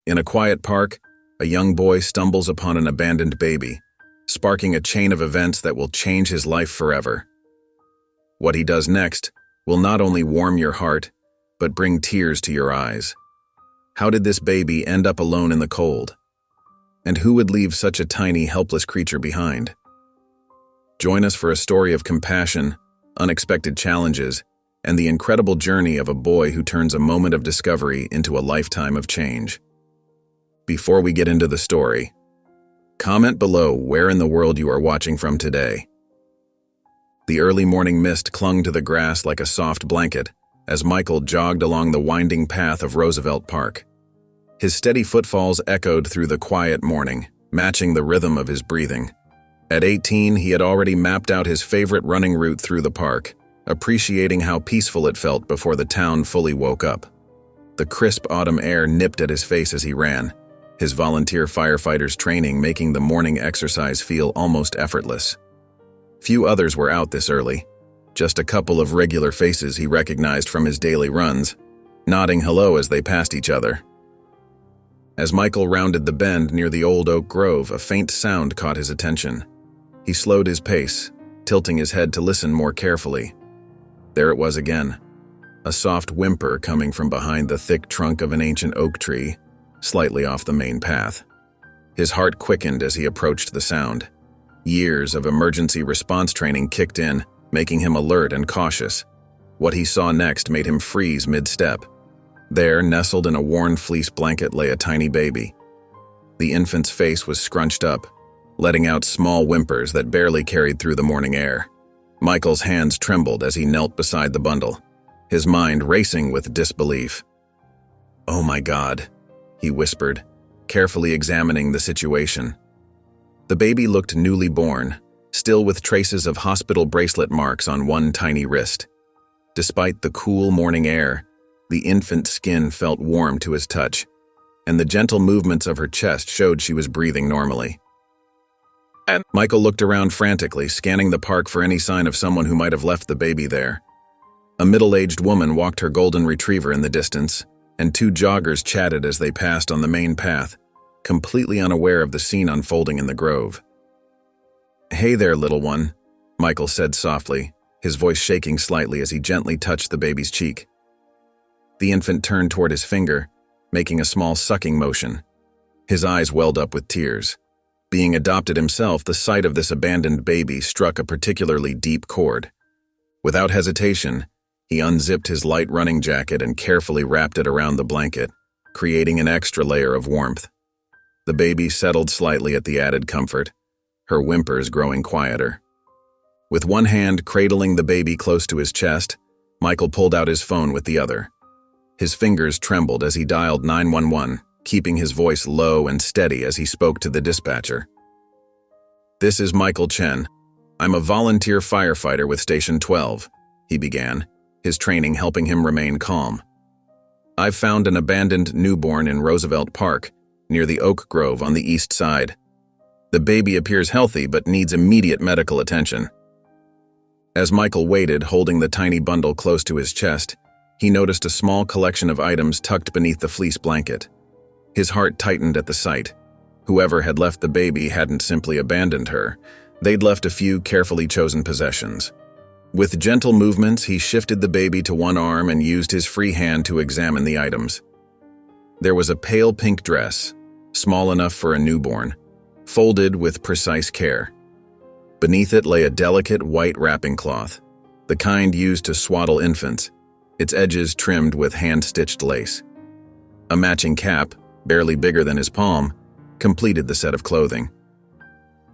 In a quiet park, a young boy stumbles upon an abandoned baby, sparking a chain of events that will change his life forever. What he does next will not only warm your heart, but bring tears to your eyes. How did this baby end up alone in the cold? And who would leave such a tiny, helpless creature behind? Join us for a story of compassion, unexpected challenges, and the incredible journey of a boy who turns a moment of discovery into a lifetime of change. Before we get into the story, comment below where in the world you are watching from today. The early morning mist clung to the grass like a soft blanket as Michael jogged along the winding path of Roosevelt Park. His steady footfalls echoed through the quiet morning, matching the rhythm of his breathing. At 18, he had already mapped out his favorite running route through the park, appreciating how peaceful it felt before the town fully woke up. The crisp autumn air nipped at his face as he ran, his volunteer firefighter's training making the morning exercise feel almost effortless. Few others were out this early, just a couple of regular faces he recognized from his daily runs, nodding hello as they passed each other. As Michael rounded the bend near the old oak grove, a faint sound caught his attention. He slowed his pace, tilting his head to listen more carefully. There it was again, a soft whimper coming from behind the thick trunk of an ancient oak tree, slightly off the main path. His heart quickened as he approached the sound. Years of emergency response training kicked in, making him alert and cautious. What he saw next made him freeze mid-step. There, nestled in a worn fleece blanket, lay a tiny baby. The infant's face was scrunched up, letting out small whimpers that barely carried through the morning air. Michael's hands trembled as he knelt beside the bundle, his mind racing with disbelief. "Oh my God," he whispered, carefully examining the situation. The baby looked newly born, still with traces of hospital bracelet marks on one tiny wrist. Despite the cool morning air, the infant's skin felt warm to his touch, and the gentle movements of her chest showed she was breathing normally. Michael looked around frantically, scanning the park for any sign of someone who might have left the baby there. A middle-aged woman walked her golden retriever in the distance, and two joggers chatted as they passed on the main path, completely unaware of the scene unfolding in the grove. "Hey there, little one," Michael said softly, his voice shaking slightly as he gently touched the baby's cheek. The infant turned toward his finger, making a small sucking motion. His eyes welled up with tears. Being adopted himself, the sight of this abandoned baby struck a particularly deep chord. Without hesitation, he unzipped his light running jacket and carefully wrapped it around the blanket, creating an extra layer of warmth. The baby settled slightly at the added comfort, her whimpers growing quieter. With one hand cradling the baby close to his chest, Michael pulled out his phone with the other. His fingers trembled as he dialed 911, keeping his voice low and steady as he spoke to the dispatcher. "This is Michael Chen. I'm a volunteer firefighter with Station 12, he began, his training helping him remain calm. "I've found an abandoned newborn in Roosevelt Park, near the oak grove on the east side. The baby appears healthy but needs immediate medical attention." As Michael waited, holding the tiny bundle close to his chest, he noticed a small collection of items tucked beneath the fleece blanket. His heart tightened at the sight. Whoever had left the baby hadn't simply abandoned her. They'd left a few carefully chosen possessions. With gentle movements, he shifted the baby to one arm and used his free hand to examine the items. There was a pale pink dress, small enough for a newborn, folded with precise care. Beneath it lay a delicate white wrapping cloth, the kind used to swaddle infants, its edges trimmed with hand-stitched lace. A matching cap, barely bigger than his palm, completed the set of clothing.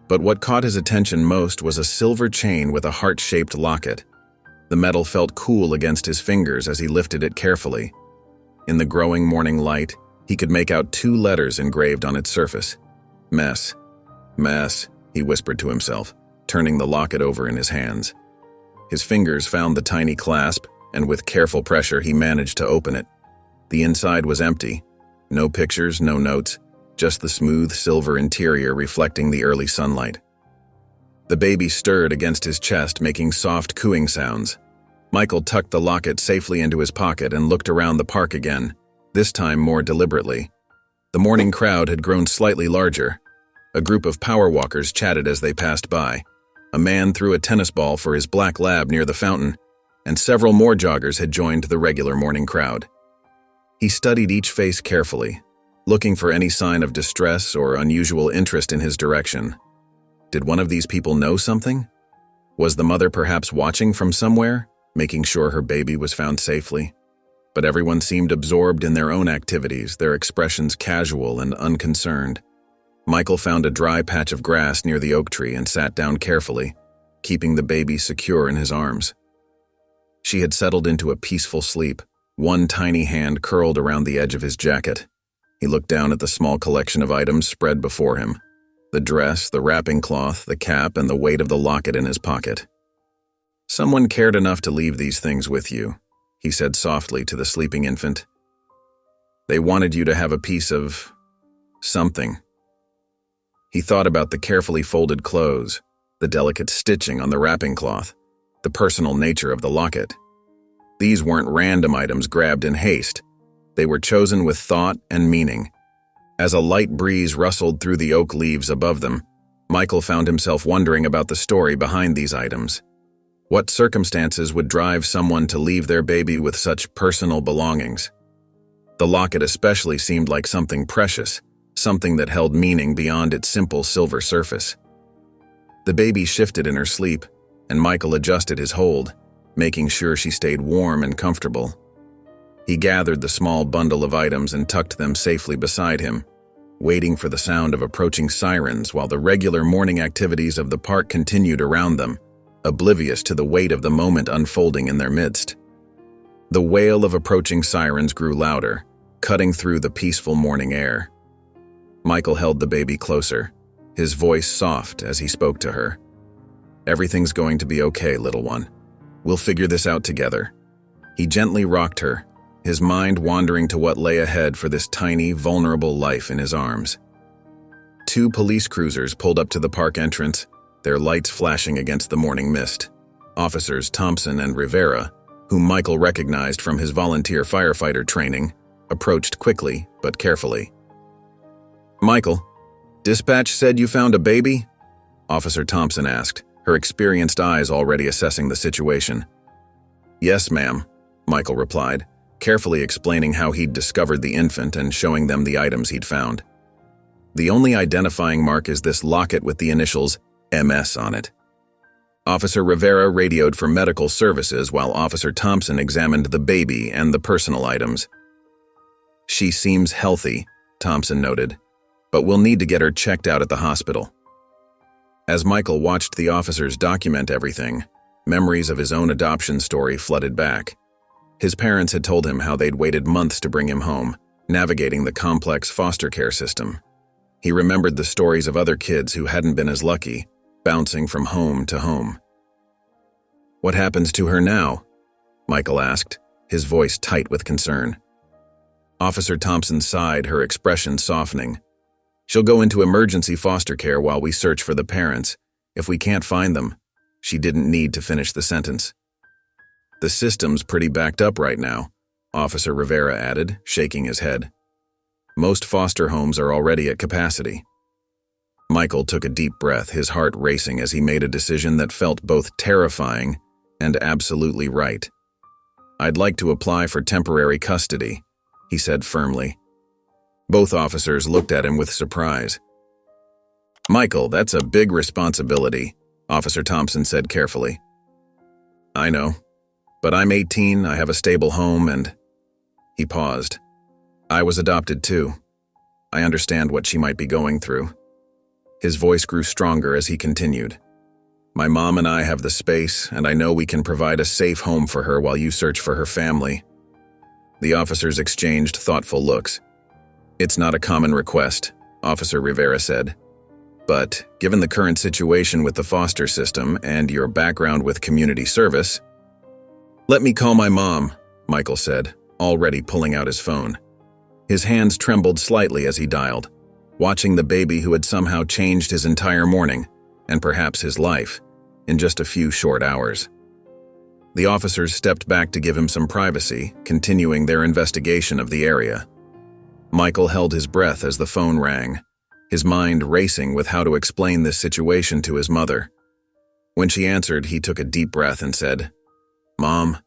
But what caught his attention most was a silver chain with a heart-shaped locket. The metal felt cool against his fingers as he lifted it carefully. In the growing morning light, he could make out two letters engraved on its surface. "Mess. Mess," he whispered to himself, turning the locket over in his hands. His fingers found the tiny clasp, and with careful pressure he managed to open it. The inside was empty. No pictures, no notes, just the smooth silver interior reflecting the early sunlight. The baby stirred against his chest, making soft cooing sounds. Michael tucked the locket safely into his pocket and looked around the park again, this time more deliberately. The morning crowd had grown slightly larger. A group of power walkers chatted as they passed by. A man threw a tennis ball for his black lab near the fountain, and several more joggers had joined the regular morning crowd. He studied each face carefully, looking for any sign of distress or unusual interest in his direction. Did one of these people know something? Was the mother perhaps watching from somewhere, making sure her baby was found safely? But everyone seemed absorbed in their own activities, their expressions casual and unconcerned. Michael found a dry patch of grass near the oak tree and sat down carefully, keeping the baby secure in his arms. She had settled into a peaceful sleep, one tiny hand curled around the edge of his jacket. He looked down at the small collection of items spread before him: the dress, the wrapping cloth, the cap, and the weight of the locket in his pocket. "Someone cared enough to leave these things with you," he said softly to the sleeping infant. "They wanted you to have a piece of something." He thought about the carefully folded clothes, the delicate stitching on the wrapping cloth, the personal nature of the locket. These weren't random items grabbed in haste. They were chosen with thought and meaning. As a light breeze rustled through the oak leaves above them, Michael found himself wondering about the story behind these items. What circumstances would drive someone to leave their baby with such personal belongings? The locket especially seemed like something precious, something that held meaning beyond its simple silver surface. The baby shifted in her sleep, and Michael adjusted his hold, making sure she stayed warm and comfortable. He gathered the small bundle of items and tucked them safely beside him, waiting for the sound of approaching sirens while the regular morning activities of the park continued around them, oblivious to the weight of the moment unfolding in their midst. The wail of approaching sirens grew louder, cutting through the peaceful morning air. Michael held the baby closer, his voice soft as he spoke to her. "Everything's going to be okay, little one. We'll figure this out together." He gently rocked her, his mind wandering to what lay ahead for this tiny, vulnerable life in his arms. 2 police cruisers pulled up to the park entrance, their lights flashing against the morning mist. Officers Thompson and Rivera, whom Michael recognized from his volunteer firefighter training, approached quickly but carefully. "Michael, dispatch said you found a baby?" Officer Thompson asked, her experienced eyes already assessing the situation. "Yes, ma'am," Michael replied, carefully explaining how he'd discovered the infant and showing them the items he'd found. "The only identifying mark is this locket with the initials MS on it." Officer Rivera radioed for medical services while Officer Thompson examined the baby and the personal items. "She seems healthy," Thompson noted, "but we'll need to get her checked out at the hospital." As Michael watched the officers document everything, memories of his own adoption story flooded back. His parents had told him how they'd waited months to bring him home, navigating the complex foster care system. He remembered the stories of other kids who hadn't been as lucky, bouncing from home to home. "What happens to her now?" Michael asked, his voice tight with concern. Officer Thompson sighed, her expression softening. "She'll go into emergency foster care while we search for the parents. If we can't find them," she didn't need to finish the sentence. "The system's pretty backed up right now," Officer Rivera added, shaking his head. "Most foster homes are already at capacity." Michael took a deep breath, his heart racing as he made a decision that felt both terrifying and absolutely right. "I'd like to apply for temporary custody," he said firmly. Both officers looked at him with surprise. "Michael, that's a big responsibility," Officer Thompson said carefully. "I know, but I'm 18, I have a stable home, and—" He paused. "I was adopted too. I understand what she might be going through." His voice grew stronger as he continued. "My mom and I have the space, and I know we can provide a safe home for her while you search for her family." The officers exchanged thoughtful looks. "It's not a common request," Officer Rivera said. "But given the current situation with the foster system and your background with community service—" "Let me call my mom," Michael said, already pulling out his phone. His hands trembled slightly as he dialed, watching the baby who had somehow changed his entire morning, and perhaps his life, in just a few short hours. The officers stepped back to give him some privacy, continuing their investigation of the area. Michael held his breath as the phone rang, his mind racing with how to explain this situation to his mother. When she answered, he took a deep breath and said, "Mom,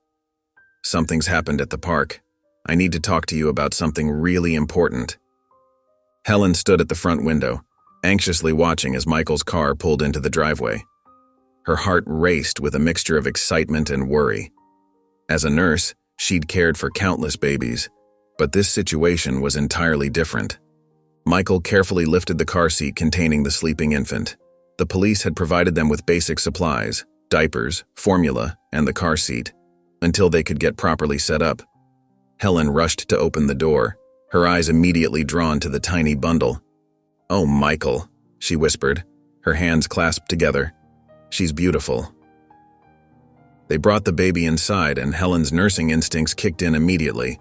something's happened at the park. I need to talk to you about something really important." Helen stood at the front window, anxiously watching as Michael's car pulled into the driveway. Her heart raced with a mixture of excitement and worry. As a nurse, she'd cared for countless babies, but this situation was entirely different. Michael carefully lifted the car seat containing the sleeping infant. The police had provided them with basic supplies, diapers, formula, and the car seat, until they could get properly set up. Helen rushed to open the door, her eyes immediately drawn to the tiny bundle. "Oh, Michael," she whispered, her hands clasped together. "She's beautiful." They brought the baby inside, and Helen's nursing instincts kicked in immediately.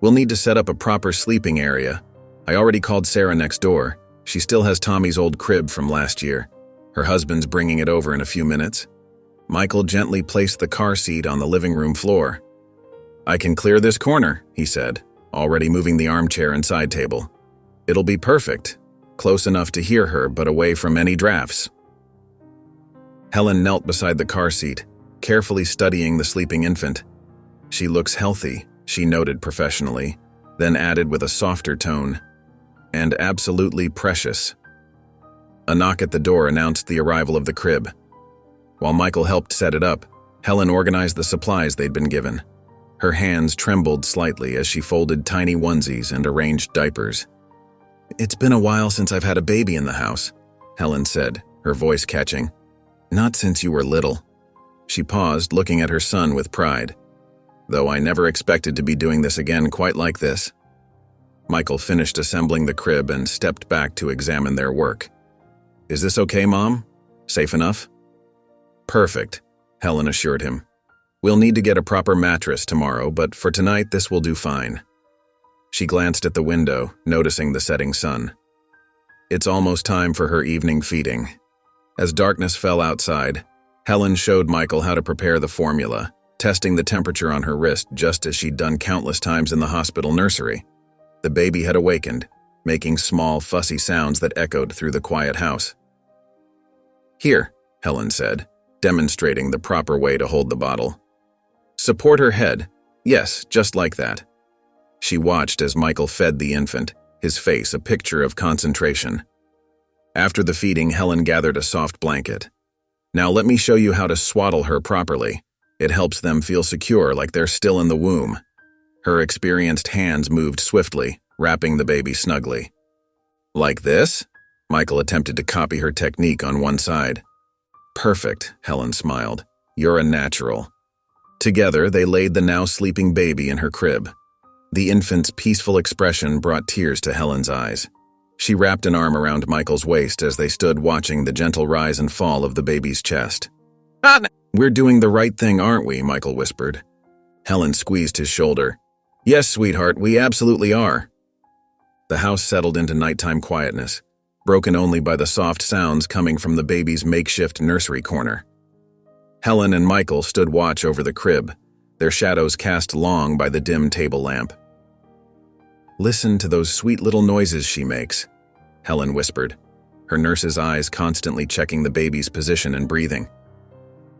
"We'll need to set up a proper sleeping area. I already called Sarah next door. She still has Tommy's old crib from last year. Her husband's bringing it over in a few minutes." Michael gently placed the car seat on the living room floor. "I can clear this corner," he said, already moving the armchair and side table. "It'll be perfect, close enough to hear her but away from any drafts." Helen knelt beside the car seat, carefully studying the sleeping infant. "She looks healthy," she noted professionally, then added with a softer tone, "and absolutely precious." A knock at the door announced the arrival of the crib. While Michael helped set it up, Helen organized the supplies they'd been given. Her hands trembled slightly as she folded tiny onesies and arranged diapers. "It's been a while since I've had a baby in the house," Helen said, her voice catching. "Not since you were little." She paused, looking at her son with pride. "Though I never expected to be doing this again quite like this." Michael finished assembling the crib and stepped back to examine their work. "Is this okay, Mom? Safe enough?" "Perfect," Helen assured him. "We'll need to get a proper mattress tomorrow, but for tonight this will do fine." She glanced at the window, noticing the setting sun. It's almost time for her evening feeding. As darkness fell outside, Helen showed Michael how to prepare the formula, testing the temperature on her wrist just as she'd done countless times in the hospital nursery. The baby had awakened, making small, fussy sounds that echoed through the quiet house. "Here," Helen said, demonstrating the proper way to hold the bottle. "Support her head. Yes, just like that." She watched as Michael fed the infant, his face a picture of concentration. After the feeding, Helen gathered a soft blanket. "Now let me show you how to swaddle her properly. It helps them feel secure, like they're still in the womb." Her experienced hands moved swiftly, wrapping the baby snugly. "Like this?" Michael attempted to copy her technique on one side. "Perfect," Helen smiled. "You're a natural." Together, they laid the now sleeping baby in her crib. The infant's peaceful expression brought tears to Helen's eyes. She wrapped an arm around Michael's waist as they stood watching the gentle rise and fall of the baby's chest. "We're doing the right thing, aren't we?" Michael whispered. Helen squeezed his shoulder. "Yes, sweetheart, we absolutely are." The house settled into nighttime quietness, broken only by the soft sounds coming from the baby's makeshift nursery corner. Helen and Michael stood watch over the crib, their shadows cast long by the dim table lamp. "Listen to those sweet little noises she makes," Helen whispered, her nurse's eyes constantly checking the baby's position and breathing.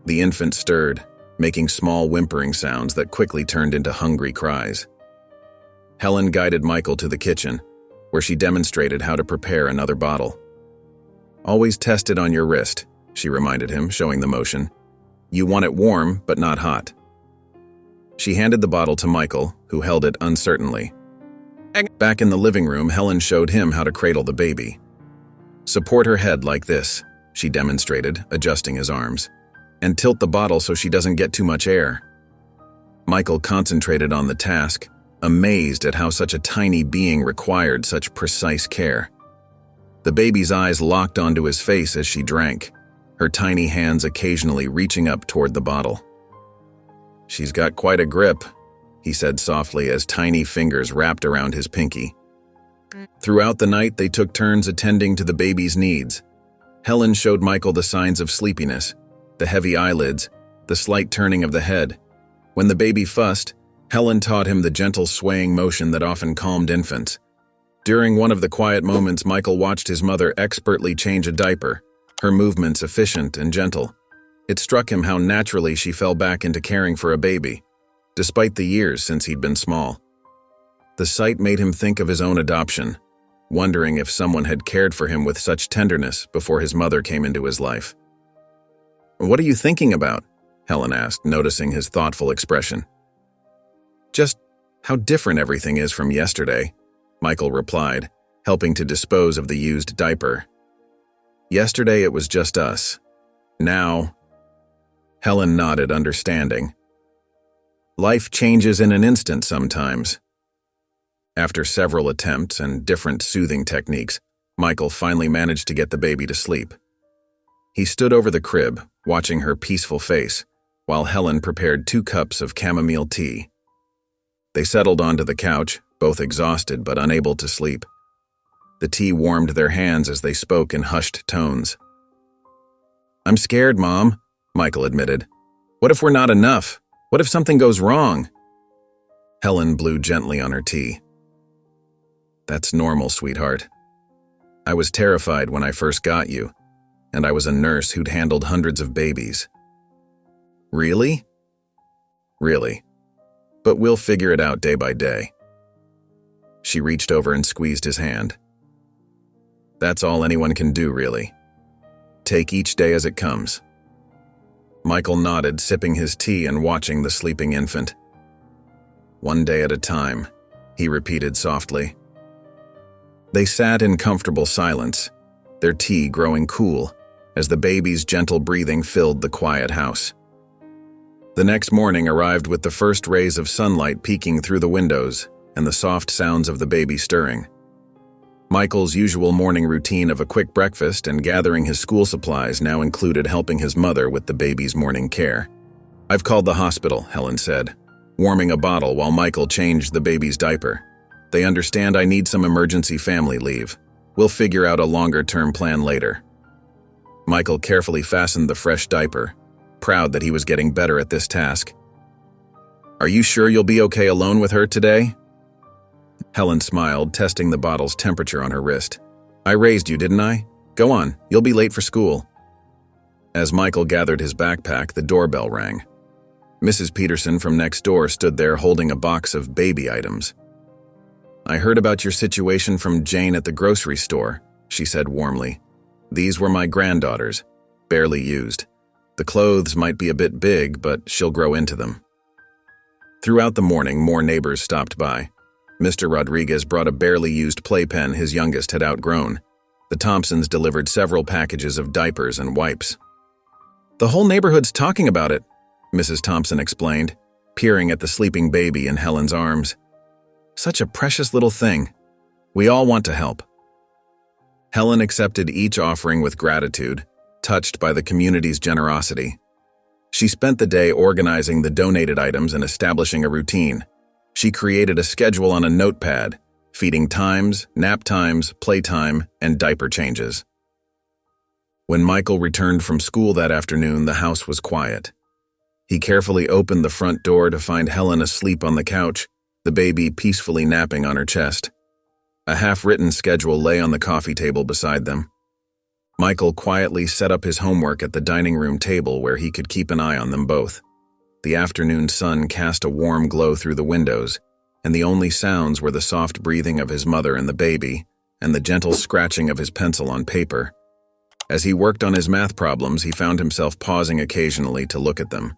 The infant stirred, making small whimpering sounds that quickly turned into hungry cries. Helen guided Michael to the kitchen, where she demonstrated how to prepare another bottle. "Always test it on your wrist," she reminded him, showing the motion. "You want it warm, but not hot." She handed the bottle to Michael, who held it uncertainly. Back in the living room, Helen showed him how to cradle the baby. "Support her head like this," she demonstrated, adjusting his arms, "and tilt the bottle so she doesn't get too much air." Michael concentrated on the task, amazed at how such a tiny being required such precise care. The baby's eyes locked onto his face as she drank, her tiny hands occasionally reaching up toward the bottle. "She's got quite a grip," he said softly as tiny fingers wrapped around his pinky. Throughout the night, they took turns attending to the baby's needs. Helen showed Michael the signs of sleepiness, the heavy eyelids, the slight turning of the head. When the baby fussed, Helen taught him the gentle swaying motion that often calmed infants, During one of the quiet moments, Michael watched his mother expertly change a diaper, her movements efficient and gentle. It struck him how naturally she fell back into caring for a baby, despite the years since he'd been small. The sight made him think of his own adoption, wondering if someone had cared for him with such tenderness before his mother came into his life. "What are you thinking about?" Helen asked, noticing his thoughtful expression. "Just how different everything is from yesterday," Michael replied, helping to dispose of the used diaper. "Yesterday it was just us. Now—" Helen nodded, understanding. "Life changes in an instant sometimes." After several attempts and different soothing techniques, Michael finally managed to get the baby to sleep. He stood over the crib, watching her peaceful face, while Helen prepared 2 cups of chamomile tea. They settled onto the couch, both exhausted but unable to sleep. The tea warmed their hands as they spoke in hushed tones. "I'm scared, Mom," Michael admitted. "What if we're not enough? What if something goes wrong?" Helen blew gently on her tea. "That's normal, sweetheart. I was terrified when I first got you, and I was a nurse who'd handled hundreds of babies." "Really?" "Really. But we'll figure it out day by day." She reached over and squeezed his hand. "That's all anyone can do, really. Take each day as it comes." Michael nodded, sipping his tea and watching the sleeping infant. "One day at a time," he repeated softly. They sat in comfortable silence, their tea growing cool as the baby's gentle breathing filled the quiet house. The next morning arrived with the first rays of sunlight peeking through the windows and the soft sounds of the baby stirring. Michael's usual morning routine of a quick breakfast and gathering his school supplies now included helping his mother with the baby's morning care. "I've called the hospital," Helen said, warming a bottle while Michael changed the baby's diaper. "They understand I need some emergency family leave. We'll figure out a longer-term plan later." Michael carefully fastened the fresh diaper, proud that he was getting better at this task. "Are you sure you'll be okay alone with her today?" Helen smiled, testing the bottle's temperature on her wrist. "I raised you, didn't I? Go on, you'll be late for school." As Michael gathered his backpack, the doorbell rang. Mrs. Peterson from next door stood there holding a box of baby items. "I heard about your situation from Jane at the grocery store," she said warmly. "These were my granddaughters, barely used. The clothes might be a bit big, but she'll grow into them." Throughout the morning, more neighbors stopped by. Mr. Rodriguez brought a barely used playpen his youngest had outgrown. The Thompsons delivered several packages of diapers and wipes. "The whole neighborhood's talking about it," Mrs. Thompson explained, peering at the sleeping baby in Helen's arms. "Such a precious little thing. We all want to help." Helen accepted each offering with gratitude, touched by the community's generosity. She spent the day organizing the donated items and establishing a routine. She created a schedule on a notepad, feeding times, nap times, playtime, and diaper changes. When Michael returned from school that afternoon, the house was quiet. He carefully opened the front door to find Helen asleep on the couch, the baby peacefully napping on her chest. A half-written schedule lay on the coffee table beside them. Michael quietly set up his homework at the dining room table where he could keep an eye on them both. The afternoon sun cast a warm glow through the windows, and the only sounds were the soft breathing of his mother and the baby, and the gentle scratching of his pencil on paper. As he worked on his math problems, he found himself pausing occasionally to look at them.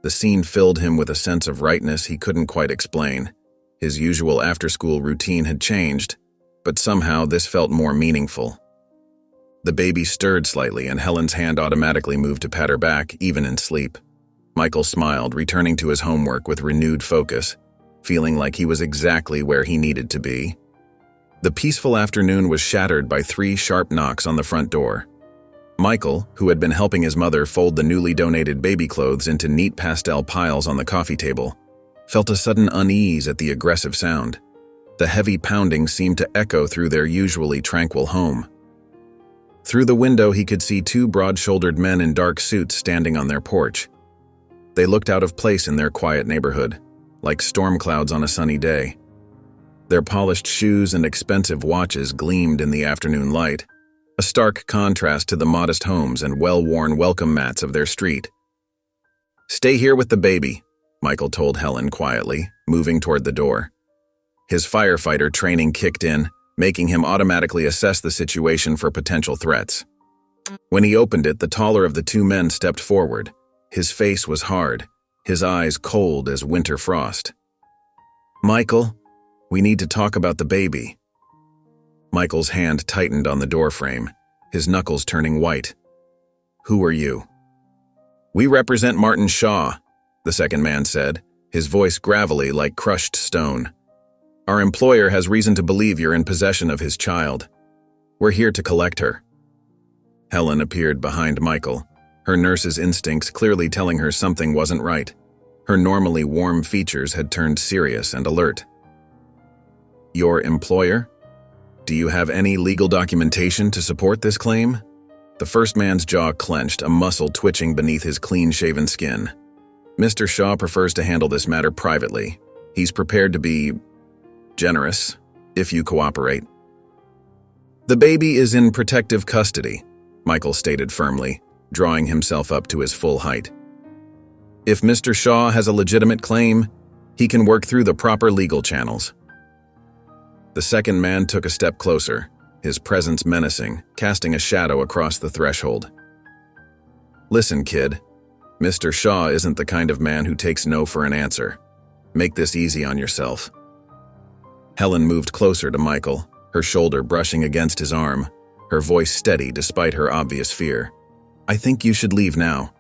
The scene filled him with a sense of rightness he couldn't quite explain. His usual after-school routine had changed, but somehow this felt more meaningful. The baby stirred slightly, and Helen's hand automatically moved to pat her back, even in sleep. Michael smiled, returning to his homework with renewed focus, feeling like he was exactly where he needed to be. The peaceful afternoon was shattered by 3 sharp knocks on the front door. Michael, who had been helping his mother fold the newly donated baby clothes into neat pastel piles on the coffee table, felt a sudden unease at the aggressive sound. The heavy pounding seemed to echo through their usually tranquil home. Through the window, he could see 2 broad-shouldered men in dark suits standing on their porch. They looked out of place in their quiet neighborhood, like storm clouds on a sunny day. Their polished shoes and expensive watches gleamed in the afternoon light, a stark contrast to the modest homes and well-worn welcome mats of their street. "Stay here with the baby," Michael told Helen quietly, moving toward the door. His firefighter training kicked in, making him automatically assess the situation for potential threats. When he opened it, the taller of the two men stepped forward. His face was hard, his eyes cold as winter frost. "Michael, we need to talk about the baby." Michael's hand tightened on the doorframe, his knuckles turning white. "Who are you?" "We represent Martin Shaw," the second man said, his voice gravelly like crushed stone. "Our employer has reason to believe you're in possession of his child. We're here to collect her." Helen appeared behind Michael, her nurse's instincts clearly telling her something wasn't right. Her normally warm features had turned serious and alert. "Your employer? Do you have any legal documentation to support this claim?" The first man's jaw clenched, a muscle twitching beneath his clean-shaven skin. "Mr. Shaw prefers to handle this matter privately. He's prepared to be generous, if you cooperate." "The baby is in protective custody," Michael stated firmly, drawing himself up to his full height. "If Mr. Shaw has a legitimate claim, he can work through the proper legal channels." The second man took a step closer, his presence menacing, casting a shadow across the threshold. "Listen, kid. Mr. Shaw isn't the kind of man who takes no for an answer. Make this easy on yourself." Helen moved closer to Michael, her shoulder brushing against his arm, her voice steady despite her obvious fear. "I think you should leave now.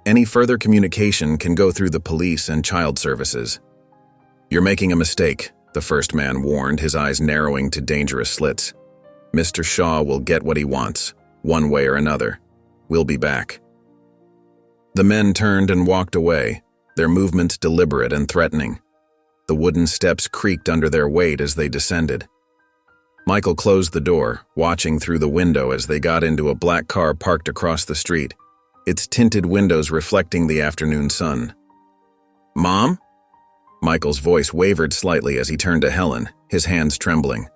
Any further communication can go through the police and child services." "You're making a mistake," the first man warned, his eyes narrowing to dangerous slits. "Mr. Shaw will get what he wants, one way or another. We'll be back." The men turned and walked away, their movements deliberate and threatening. The wooden steps creaked under their weight as they descended. Michael closed the door, watching through the window as they got into a black car parked across the street, its tinted windows reflecting the afternoon sun. "Mom?" Michael's voice wavered slightly as he turned to Helen, his hands trembling.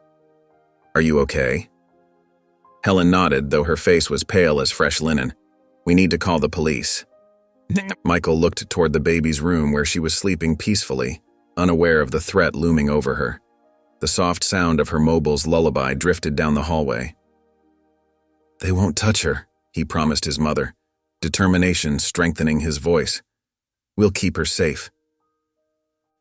"Are you okay?" Helen nodded, though her face was pale as fresh linen. "We need to call the police." Michael looked toward the baby's room where she was sleeping peacefully, unaware of the threat looming over her. The soft sound of her mobile's lullaby drifted down the hallway. "They won't touch her," he promised his mother, determination strengthening his voice. "We'll keep her safe."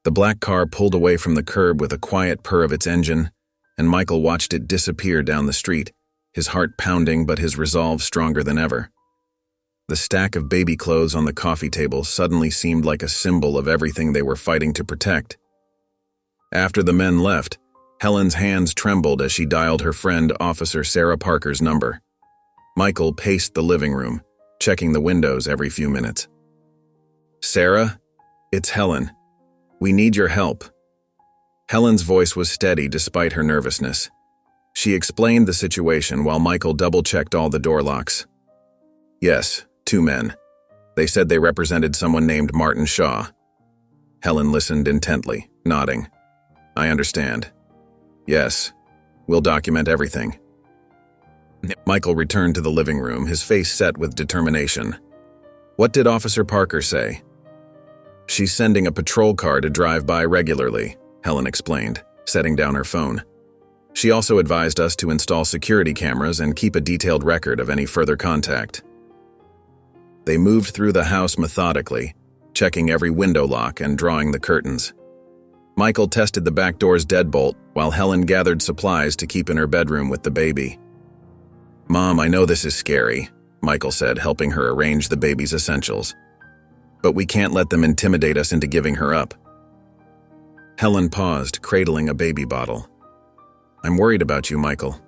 The black car pulled away from the curb with a quiet purr of its engine, and Michael watched it disappear down the street, his heart pounding but his resolve stronger than ever. The stack of baby clothes on the coffee table suddenly seemed like a symbol of everything they were fighting to protect. After the men left, Helen's hands trembled as she dialed her friend Officer Sarah Parker's number. Michael paced the living room, checking the windows every few minutes. "Sarah, it's Helen. We need your help." Helen's voice was steady despite her nervousness. She explained the situation while Michael double-checked all the door locks. "Yes, 2 men. They said they represented someone named Martin Shaw." Helen listened intently, nodding. "I understand. Yes, we'll document everything." Michael returned to the living room, his face set with determination. "What did Officer Parker say?" "She's sending a patrol car to drive by regularly," Helen explained, setting down her phone. "She also advised us to install security cameras and keep a detailed record of any further contact." They moved through the house methodically, checking every window lock and drawing the curtains. Michael tested the back door's deadbolt while Helen gathered supplies to keep in her bedroom with the baby. "Mom, I know this is scary," Michael said, helping her arrange the baby's essentials. "But we can't let them intimidate us into giving her up." Helen paused, cradling a baby bottle. "I'm worried about you, Michael.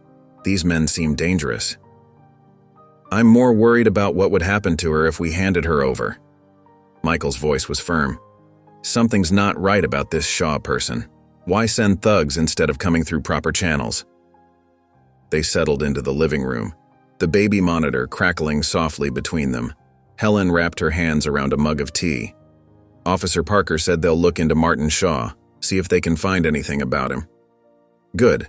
These men seem dangerous." "I'm more worried about what would happen to her if we handed her over." Michael's voice was firm. "Something's not right about this Shaw person. Why send thugs instead of coming through proper channels?" They settled into the living room, the baby monitor crackling softly between them. Helen wrapped her hands around a mug of tea. "Officer Parker said they'll look into Martin Shaw, see if they can find anything about him." Good.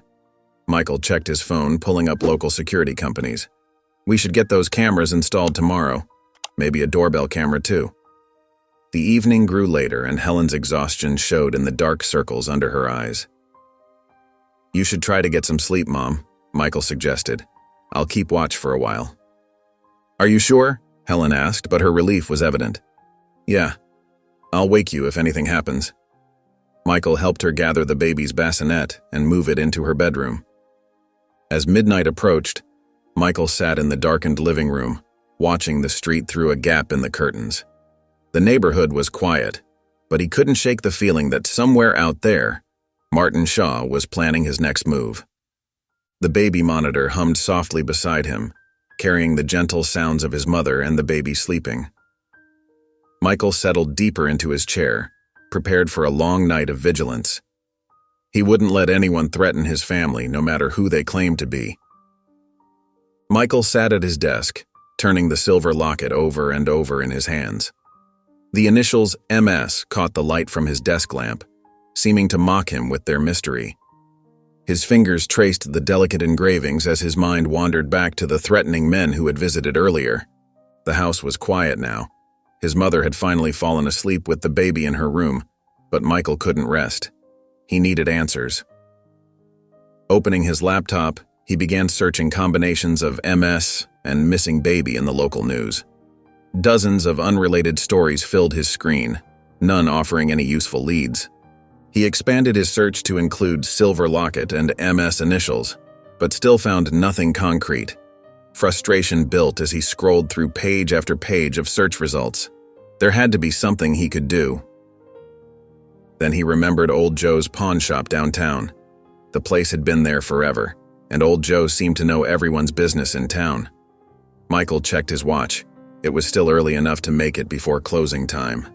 Michael checked his phone, pulling up local security companies. We should get those cameras installed tomorrow. Maybe a doorbell camera too. The evening grew later and Helen's exhaustion showed in the dark circles under her eyes. You should try to get some sleep, Mom, Michael suggested. I'll keep watch for a while. Are you sure? Helen asked, but her relief was evident. Yeah. I'll wake you if anything happens. Michael helped her gather the baby's bassinet and move it into her bedroom. As midnight approached, Michael sat in the darkened living room, watching the street through a gap in the curtains. The neighborhood was quiet, but he couldn't shake the feeling that somewhere out there, Martin Shaw was planning his next move. The baby monitor hummed softly beside him, carrying the gentle sounds of his mother and the baby sleeping. Michael settled deeper into his chair, prepared for a long night of vigilance. He wouldn't let anyone threaten his family, no matter who they claimed to be. Michael sat at his desk, turning the silver locket over and over in his hands. The initials MS caught the light from his desk lamp, seeming to mock him with their mystery. His fingers traced the delicate engravings as his mind wandered back to the threatening men who had visited earlier. The house was quiet now. His mother had finally fallen asleep with the baby in her room, but Michael couldn't rest. He needed answers. Opening his laptop, he began searching combinations of MS and missing baby in the local news. Dozens of unrelated stories filled his screen, none offering any useful leads. He expanded his search to include silver locket and MS initials, but still found nothing concrete. Frustration built as he scrolled through page after page of search results. There had to be something he could do. Then he remembered Old Joe's pawn shop downtown. The place had been there forever, and Old Joe seemed to know everyone's business in town. Michael checked his watch. It was still early enough to make it before closing time.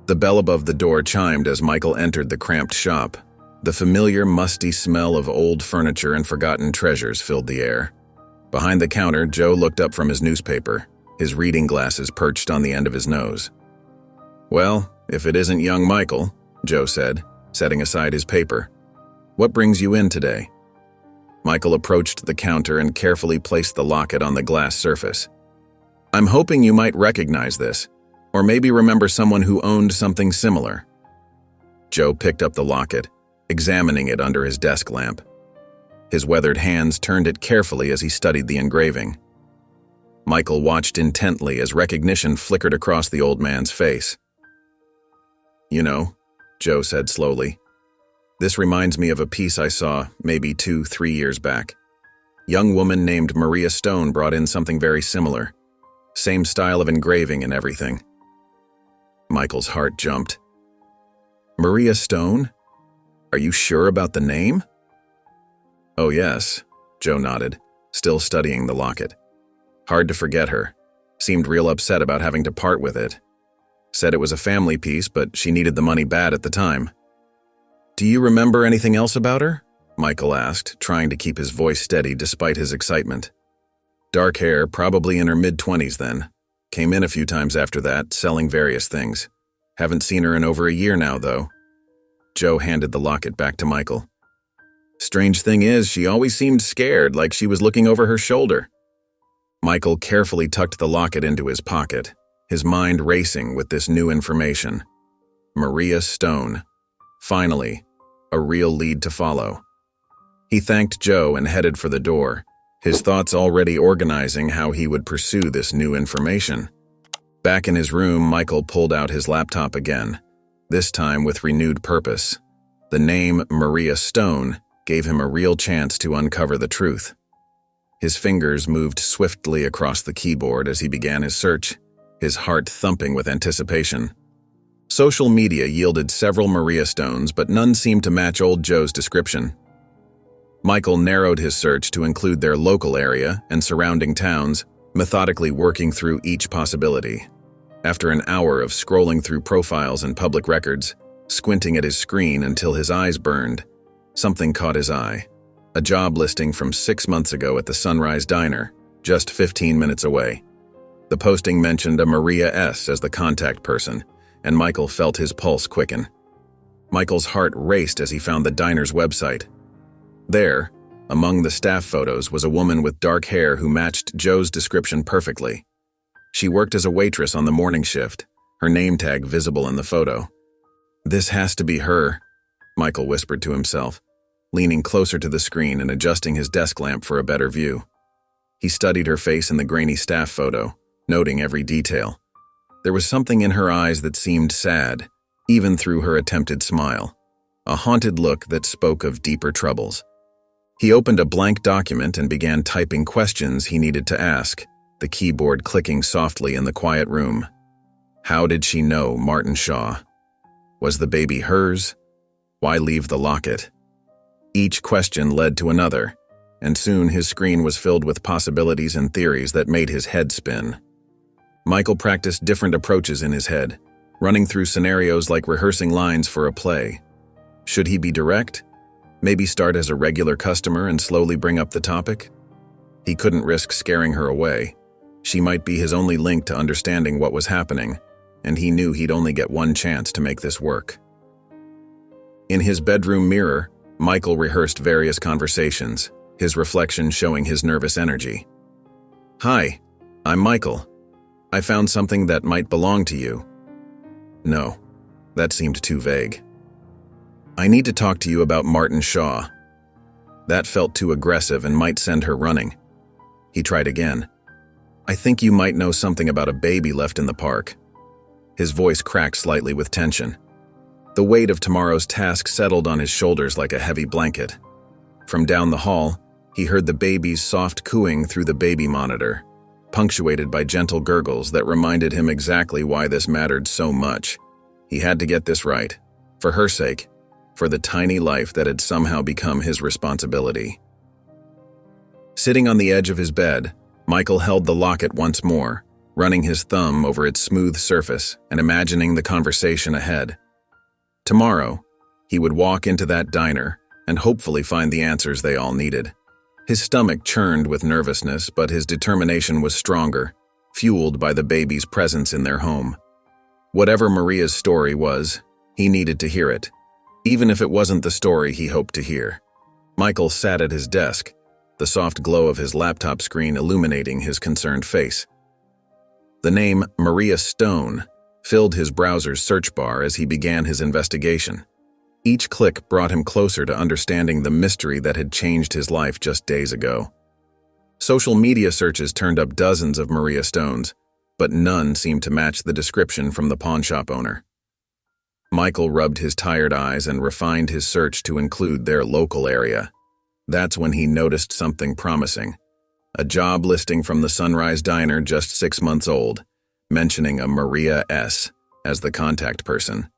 The bell above the door chimed as Michael entered the cramped shop. The familiar, musty smell of old furniture and forgotten treasures filled the air. Behind the counter, Joe looked up from his newspaper, his reading glasses perched on the end of his nose. Well, if it isn't young Michael, Joe said, setting aside his paper. What brings you in today? Michael approached the counter and carefully placed the locket on the glass surface. I'm hoping you might recognize this, or maybe remember someone who owned something similar. Joe picked up the locket, examining it under his desk lamp. His weathered hands turned it carefully as he studied the engraving. Michael watched intently as recognition flickered across the old man's face. You know, Joe said slowly, this reminds me of a piece I saw maybe 2-3 years back. Young woman named Maria Stone brought in something very similar. Same style of engraving and everything. Michael's heart jumped. Maria Stone? Are you sure about the name? Oh yes, Joe nodded, still studying the locket. Hard to forget her. Seemed real upset about having to part with it. Said it was a family piece, but she needed the money bad at the time. Do you remember anything else about her? Michael asked, trying to keep his voice steady despite his excitement. Dark hair, probably in her mid-20s then. Came in a few times after that, selling various things. Haven't seen her in over a year now, though. Joe handed the locket back to Michael. Strange thing is, she always seemed scared, like she was looking over her shoulder. Michael carefully tucked the locket into his pocket, his mind racing with this new information. Maria Stone. Finally, a real lead to follow. He thanked Joe and headed for the door, his thoughts already organizing how he would pursue this new information. Back in his room, Michael pulled out his laptop again, this time with renewed purpose. The name Maria Stone gave him a real chance to uncover the truth. His fingers moved swiftly across the keyboard as he began his search, his heart thumping with anticipation. Social media yielded several Maria Stones, but none seemed to match Old Joe's description. Michael narrowed his search to include their local area and surrounding towns, methodically working through each possibility. After an hour of scrolling through profiles and public records, squinting at his screen until his eyes burned, something caught his eye. A job listing from 6 months ago at the Sunrise Diner, just 15 minutes away. The posting mentioned a Maria S. as the contact person, and Michael felt his pulse quicken. Michael's heart raced as he found the diner's website. There, among the staff photos, was a woman with dark hair who matched Joe's description perfectly. She worked as a waitress on the morning shift, her name tag visible in the photo. "This has to be her," Michael whispered to himself, leaning closer to the screen and adjusting his desk lamp for a better view. He studied her face in the grainy staff photo, noting every detail. There was something in her eyes that seemed sad, even through her attempted smile, a haunted look that spoke of deeper troubles. He opened a blank document and began typing questions he needed to ask, the keyboard clicking softly in the quiet room. How did she know Martin Shaw? Was the baby hers? Why leave the locket? Each question led to another, and soon his screen was filled with possibilities and theories that made his head spin. Michael practiced different approaches in his head, running through scenarios like rehearsing lines for a play. Should he be direct? Maybe start as a regular customer and slowly bring up the topic? He couldn't risk scaring her away. She might be his only link to understanding what was happening, and he knew he'd only get one chance to make this work. In his bedroom mirror, Michael rehearsed various conversations, his reflection showing his nervous energy. "Hi, I'm Michael. I found something that might belong to you." No, that seemed too vague. "I need to talk to you about Martin Shaw." That felt too aggressive and might send her running. He tried again. "I think you might know something about a baby left in the park." His voice cracked slightly with tension. The weight of tomorrow's task settled on his shoulders like a heavy blanket. From down the hall, he heard the baby's soft cooing through the baby monitor, punctuated by gentle gurgles that reminded him exactly why this mattered so much. He had to get this right, for her sake, for the tiny life that had somehow become his responsibility. Sitting on the edge of his bed, Michael held the locket once more, running his thumb over its smooth surface and imagining the conversation ahead. Tomorrow, he would walk into that diner and hopefully find the answers they all needed. His stomach churned with nervousness, but his determination was stronger, fueled by the baby's presence in their home. Whatever Maria's story was, he needed to hear it, even if it wasn't the story he hoped to hear. Michael sat at his desk, the soft glow of his laptop screen illuminating his concerned face. The name Maria Stone filled his browser's search bar as he began his investigation. Each click brought him closer to understanding the mystery that had changed his life just days ago. Social media searches turned up dozens of Maria Stones, but none seemed to match the description from the pawnshop owner. Michael rubbed his tired eyes and refined his search to include their local area. That's when he noticed something promising. A job listing from the Sunrise Diner just 6 months old, mentioning a Maria S. as the contact person.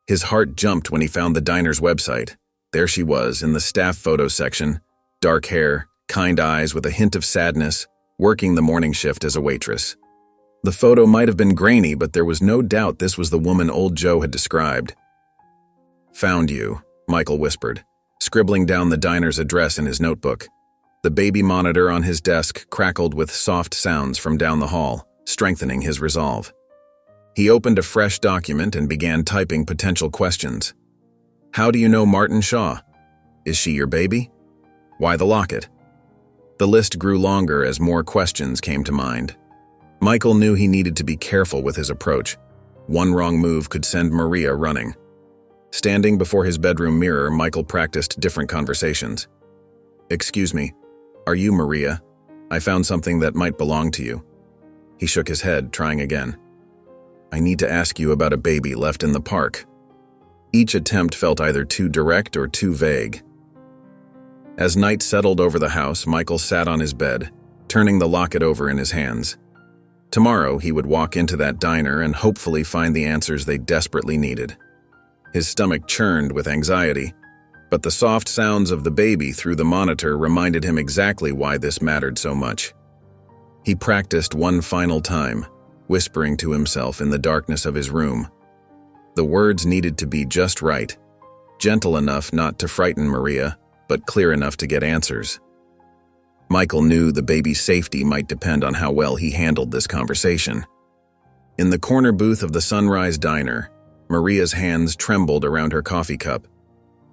His heart jumped when he found the diner's website. There she was in the staff photo section, dark hair, kind eyes with a hint of sadness, working the morning shift as a waitress. The photo might have been grainy, but there was no doubt this was the woman old Joe had described. "Found you," Michael whispered, scribbling down the diner's address in his notebook. The baby monitor on his desk crackled with soft sounds from down the hall, strengthening his resolve. He opened a fresh document and began typing potential questions. "How do you know Martin Shaw? Is she your baby? Why the locket?" The list grew longer as more questions came to mind. Michael knew he needed to be careful with his approach. One wrong move could send Maria running. Standing before his bedroom mirror, Michael practiced different conversations. "Excuse me, are you Maria? I found something that might belong to you." He shook his head, trying again. "I need to ask you about a baby left in the park." Each attempt felt either too direct or too vague. As night settled over the house, Michael sat on his bed, turning the locket over in his hands. Tomorrow, he would walk into that diner and hopefully find the answers they desperately needed. His stomach churned with anxiety, but the soft sounds of the baby through the monitor reminded him exactly why this mattered so much. He practiced one final time, whispering to himself in the darkness of his room. The words needed to be just right, gentle enough not to frighten Maria, but clear enough to get answers. Michael knew the baby's safety might depend on how well he handled this conversation. In the corner booth of the Sunrise Diner, Maria's hands trembled around her coffee cup.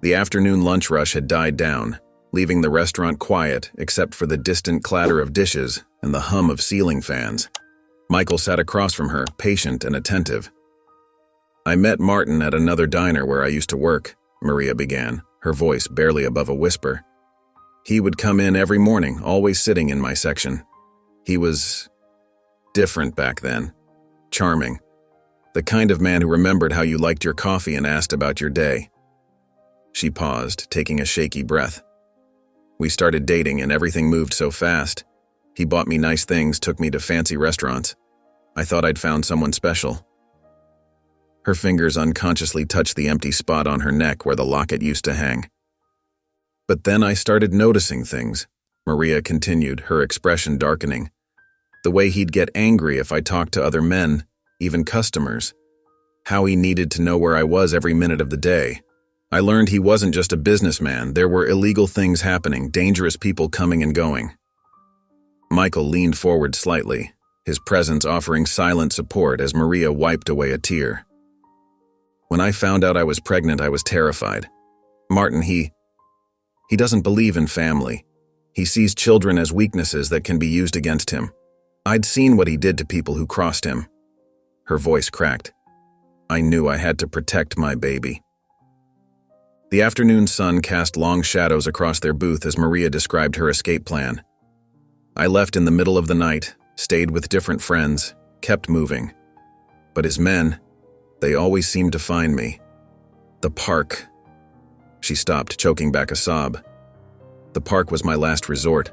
The afternoon lunch rush had died down, leaving the restaurant quiet except for the distant clatter of dishes and the hum of ceiling fans. Michael sat across from her, patient and attentive. "I met Martin at another diner where I used to work," Maria began, her voice barely above a whisper. "He would come in every morning, always sitting in my section. He was different back then. Charming. The kind of man who remembered how you liked your coffee and asked about your day." She paused, taking a shaky breath. "We started dating and everything moved so fast. He bought me nice things, took me to fancy restaurants. I thought I'd found someone special." Her fingers unconsciously touched the empty spot on her neck where the locket used to hang. "But then I started noticing things," Maria continued, her expression darkening. "The way he'd get angry if I talked to other men, even customers. How he needed to know where I was every minute of the day. I learned he wasn't just a businessman. There were illegal things happening, dangerous people coming and going." Michael leaned forward slightly, his presence offering silent support as Maria wiped away a tear. "When I found out I was pregnant, I was terrified. Martin, he doesn't believe in family. He sees children as weaknesses that can be used against him. I'd seen what he did to people who crossed him." Her voice cracked. "I knew I had to protect my baby." The afternoon sun cast long shadows across their booth as Maria described her escape plan. "I left in the middle of the night, stayed with different friends, kept moving. But his men, they always seemed to find me. The park." She stopped, choking back a sob. "The park was my last resort.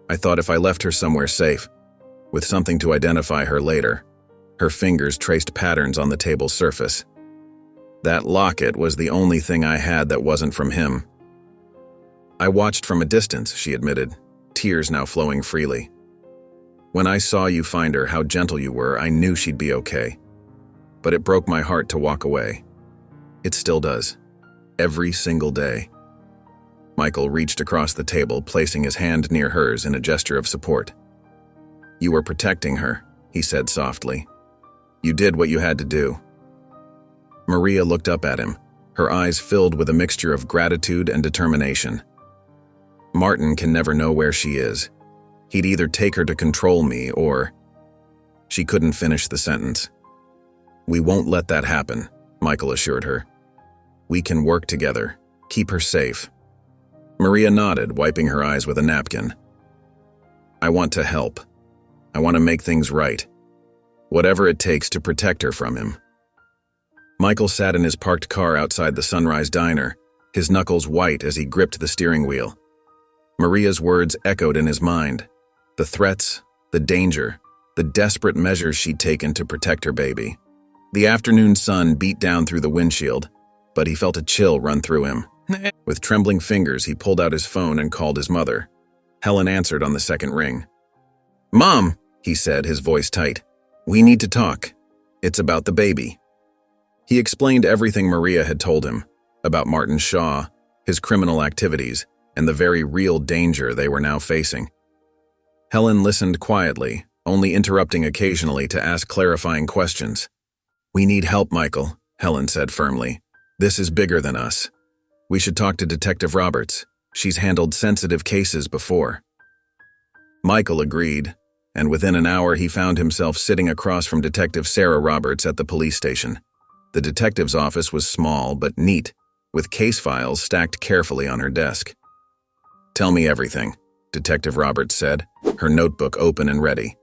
I thought if I left her somewhere safe, with something to identify her later." Her fingers traced patterns on the table's surface. "That locket was the only thing I had that wasn't from him." "I watched from a distance," she admitted, tears now flowing freely. "When I saw you find her, how gentle you were, I knew she'd be okay. But it broke my heart to walk away. It still does. Every single day." Michael reached across the table, placing his hand near hers in a gesture of support. "You were protecting her," he said softly. "You did what you had to do." Maria looked up at him, her eyes filled with a mixture of gratitude and determination. "Martin can never know where she is. He'd either take her to control me or—" She couldn't finish the sentence. "We won't let that happen," Michael assured her. "We can work together, keep her safe." Maria nodded, wiping her eyes with a napkin. "I want to help. I want to make things right. Whatever it takes to protect her from him." Michael sat in his parked car outside the Sunrise Diner, his knuckles white as he gripped the steering wheel. Maria's words echoed in his mind. The threats, the danger, the desperate measures she'd taken to protect her baby. The afternoon sun beat down through the windshield, but he felt a chill run through him. With trembling fingers, he pulled out his phone and called his mother. Helen answered on the second ring. "Mom," he said, his voice tight. "We need to talk. It's about the baby." He explained everything Maria had told him, about Martin Shaw, his criminal activities, and the very real danger they were now facing. Helen listened quietly, only interrupting occasionally to ask clarifying questions. "We need help, Michael," Helen said firmly. "This is bigger than us. We should talk to Detective Roberts. She's handled sensitive cases before." Michael agreed, and within an hour he found himself sitting across from Detective Sarah Roberts at the police station. The detective's office was small but neat, with case files stacked carefully on her desk. "Tell me everything," Detective Roberts said, her notebook open and ready.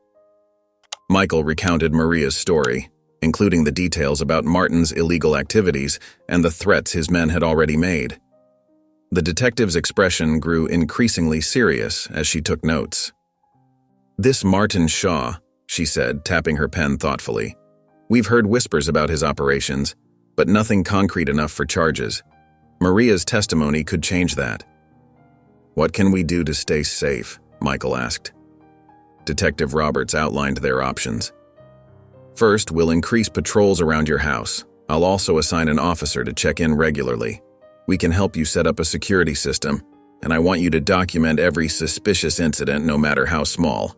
Michael recounted Maria's story, including the details about Martin's illegal activities and the threats his men had already made. The detective's expression grew increasingly serious as she took notes. "This Martin Shaw," she said, tapping her pen thoughtfully. "We've heard whispers about his operations, but nothing concrete enough for charges. Maria's testimony could change that." "What can we do to stay safe?" Michael asked. Detective Roberts outlined their options. "First, we'll increase patrols around your house. I'll also assign an officer to check in regularly. We can help you set up a security system, and I want you to document every suspicious incident, no matter how small."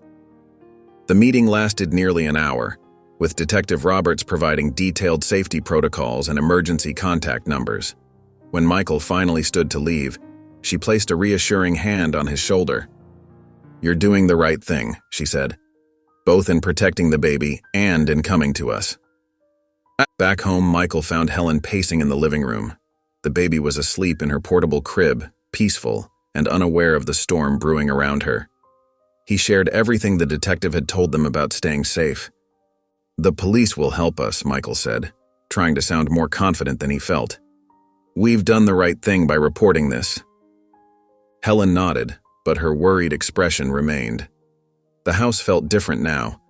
The meeting lasted nearly an hour, with Detective Roberts providing detailed safety protocols and emergency contact numbers. When Michael finally stood to leave, She placed a reassuring hand on his shoulder. "You're doing the right thing," she said, "both in protecting the baby and in coming to us." Back home, Michael found Helen pacing in the living room. The baby was asleep in her portable crib, peaceful and unaware of the storm brewing around her. He shared everything the detective had told them about staying safe. "The police will help us," Michael said, trying to sound more confident than he felt. "We've done the right thing by reporting this." Helen nodded, but her worried expression remained. The house felt different now,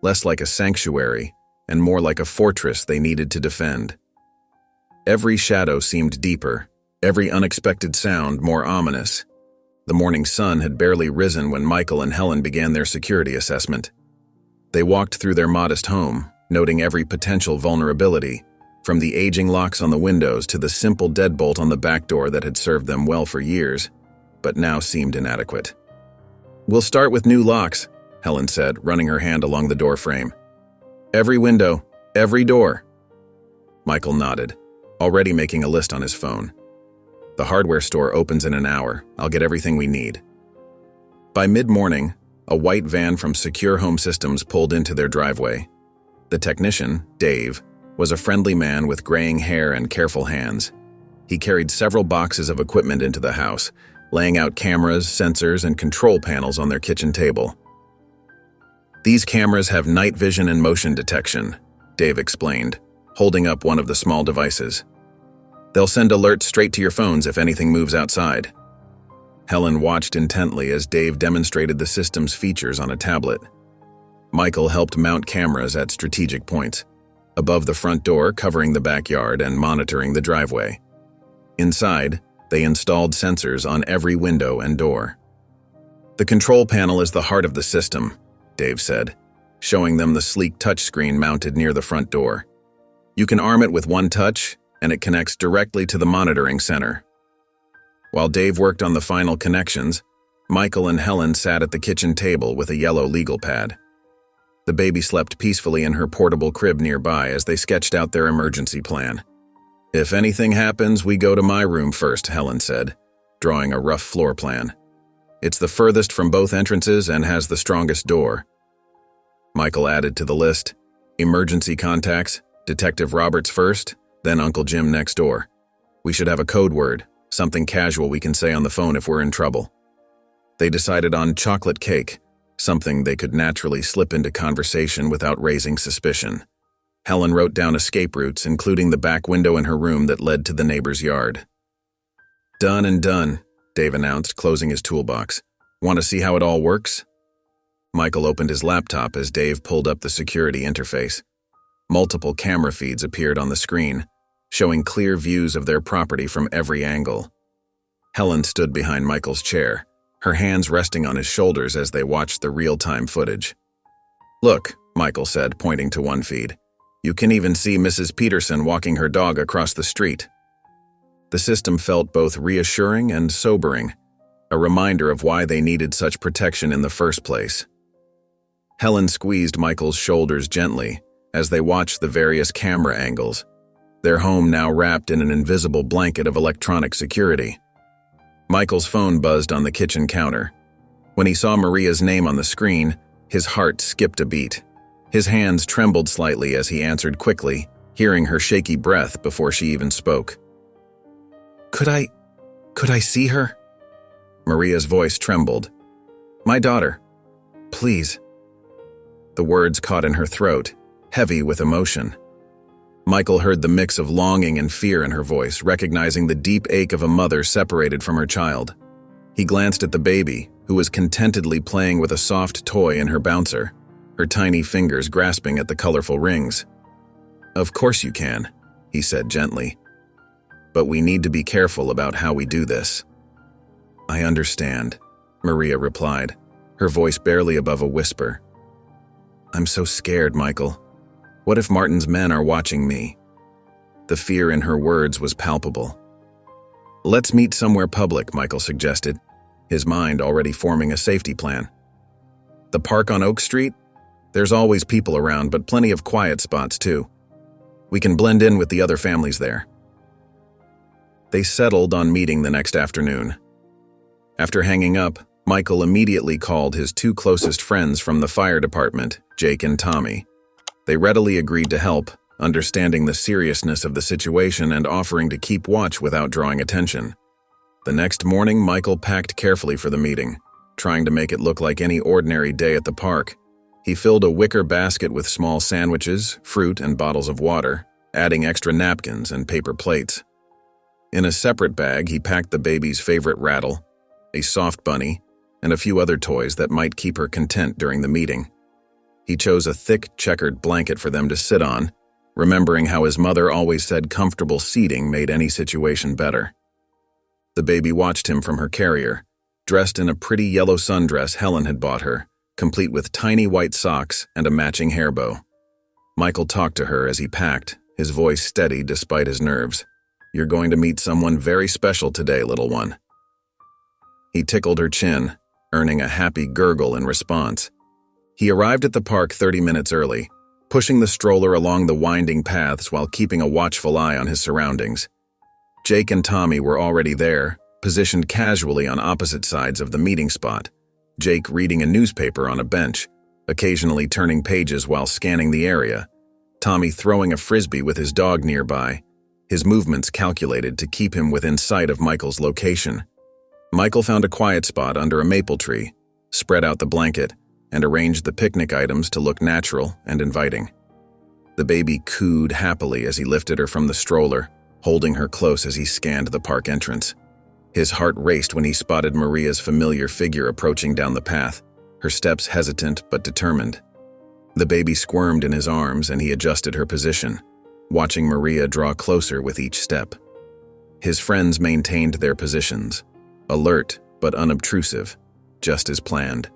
less like a sanctuary and more like a fortress they needed to defend. Every shadow seemed deeper, every unexpected sound more ominous. The morning sun had barely risen when Michael and Helen began their security assessment. They walked through their modest home, noting every potential vulnerability, from the aging locks on the windows to the simple deadbolt on the back door that had served them well for years, but now seemed inadequate. "We'll start with new locks," Helen said, running her hand along the door frame. "Every window, every door." Michael nodded, already making a list on his phone. "The hardware store opens in an hour. I'll get everything we need." By mid-morning, a white van from Secure Home Systems pulled into their driveway. The technician, Dave, was a friendly man with graying hair and careful hands. He carried several boxes of equipment into the house, laying out cameras, sensors, and control panels on their kitchen table. "These cameras have night vision and motion detection," Dave explained, holding up one of the small devices. "They'll send alerts straight to your phones if anything moves outside." Helen watched intently as Dave demonstrated the system's features on a tablet. Michael helped mount cameras at strategic points, above the front door, covering the backyard and monitoring the driveway. Inside, they installed sensors on every window and door. "The control panel is the heart of the system," Dave said, showing them the sleek touchscreen mounted near the front door. "You can arm it with one touch, and it connects directly to the monitoring center." While Dave worked on the final connections, Michael and Helen sat at the kitchen table with a yellow legal pad. The baby slept peacefully in her portable crib nearby as they sketched out their emergency plan. "If anything happens, we go to my room first," Helen said, drawing a rough floor plan. "It's the furthest from both entrances and has the strongest door." Michael added to the list, "Emergency contacts, Detective Roberts first, then Uncle Jim next door. We should have a code word, something casual we can say on the phone if we're in trouble." They decided on chocolate cake, something they could naturally slip into conversation without raising suspicion. Helen wrote down escape routes, including the back window in her room that led to the neighbor's yard. "Done and done," Dave announced, closing his toolbox. "Want to see how it all works?" Michael opened his laptop as Dave pulled up the security interface. Multiple camera feeds appeared on the screen, showing clear views of their property from every angle. Helen stood behind Michael's chair, her hands resting on his shoulders as they watched the real-time footage. "Look," Michael said, pointing to one feed. "You can even see Mrs. Peterson walking her dog across the street." The system felt both reassuring and sobering, a reminder of why they needed such protection in the first place. Helen squeezed Michael's shoulders gently as they watched the various camera angles, their home now wrapped in an invisible blanket of electronic security. Michael's phone buzzed on the kitchen counter. When he saw Maria's name on the screen, his heart skipped a beat. His hands trembled slightly as he answered quickly, hearing her shaky breath before she even spoke. Could I see her?" Maria's voice trembled. "My daughter. Please." The words caught in her throat, heavy with emotion. Michael heard the mix of longing and fear in her voice, recognizing the deep ache of a mother separated from her child. He glanced at the baby, who was contentedly playing with a soft toy in her bouncer, her tiny fingers grasping at the colorful rings. "Of course you can," he said gently. "But we need to be careful about how we do this." "I understand," Maria replied, her voice barely above a whisper. "I'm so scared, Michael. What if Martin's men are watching me?" The fear in her words was palpable. "Let's meet somewhere public," Michael suggested, his mind already forming a safety plan. "The park on Oak Street? There's always people around, but plenty of quiet spots too. We can blend in with the other families there." They settled on meeting the next afternoon, After hanging up, Michael immediately called his two closest friends from the fire department, Jake and Tommy. They readily agreed to help, understanding the seriousness of the situation and offering to keep watch without drawing attention. The next morning, Michael packed carefully for the meeting, trying to make it look like any ordinary day at the park. He filled a wicker basket with small sandwiches, fruit, and bottles of water, adding extra napkins and paper plates. In a separate bag, he packed the baby's favorite rattle, a soft bunny, and a few other toys that might keep her content during the meeting. He chose a thick, checkered blanket for them to sit on, remembering how his mother always said comfortable seating made any situation better. The baby watched him from her carrier, dressed in a pretty yellow sundress Helen had bought her, complete with tiny white socks and a matching hair bow. Michael talked to her as he packed, his voice steady despite his nerves. "You're going to meet someone very special today, little one." He tickled her chin, earning a happy gurgle in response. He arrived at the park 30 minutes early, pushing the stroller along the winding paths while keeping a watchful eye on his surroundings. Jake and Tommy were already there, positioned casually on opposite sides of the meeting spot, Jake reading a newspaper on a bench, occasionally turning pages while scanning the area, Tommy throwing a frisbee with his dog nearby, his movements calculated to keep him within sight of Michael's location. Michael found a quiet spot under a maple tree, spread out the blanket, and arranged the picnic items to look natural and inviting. The baby cooed happily as he lifted her from the stroller, holding her close as he scanned the park entrance. His heart raced when he spotted Maria's familiar figure approaching down the path, her steps hesitant but determined. The baby squirmed in his arms and he adjusted her position, watching Maria draw closer with each step. His friends maintained their positions, alert but unobtrusive, just as planned.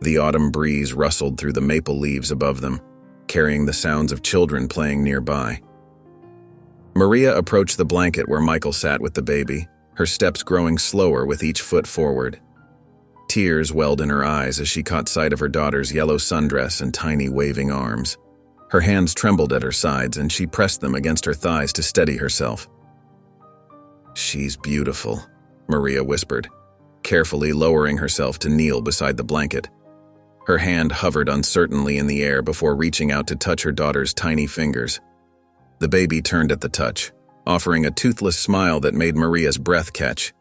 The autumn breeze rustled through the maple leaves above them, carrying the sounds of children playing nearby. Maria approached the blanket where Michael sat with the baby, her steps growing slower with each foot forward. Tears welled in her eyes as she caught sight of her daughter's yellow sundress and tiny waving arms. Her hands trembled at her sides and she pressed them against her thighs to steady herself. "She's beautiful," Maria whispered, carefully lowering herself to kneel beside the blanket. Her hand hovered uncertainly in the air before reaching out to touch her daughter's tiny fingers. The baby turned at the touch, offering a toothless smile that made Maria's breath catch.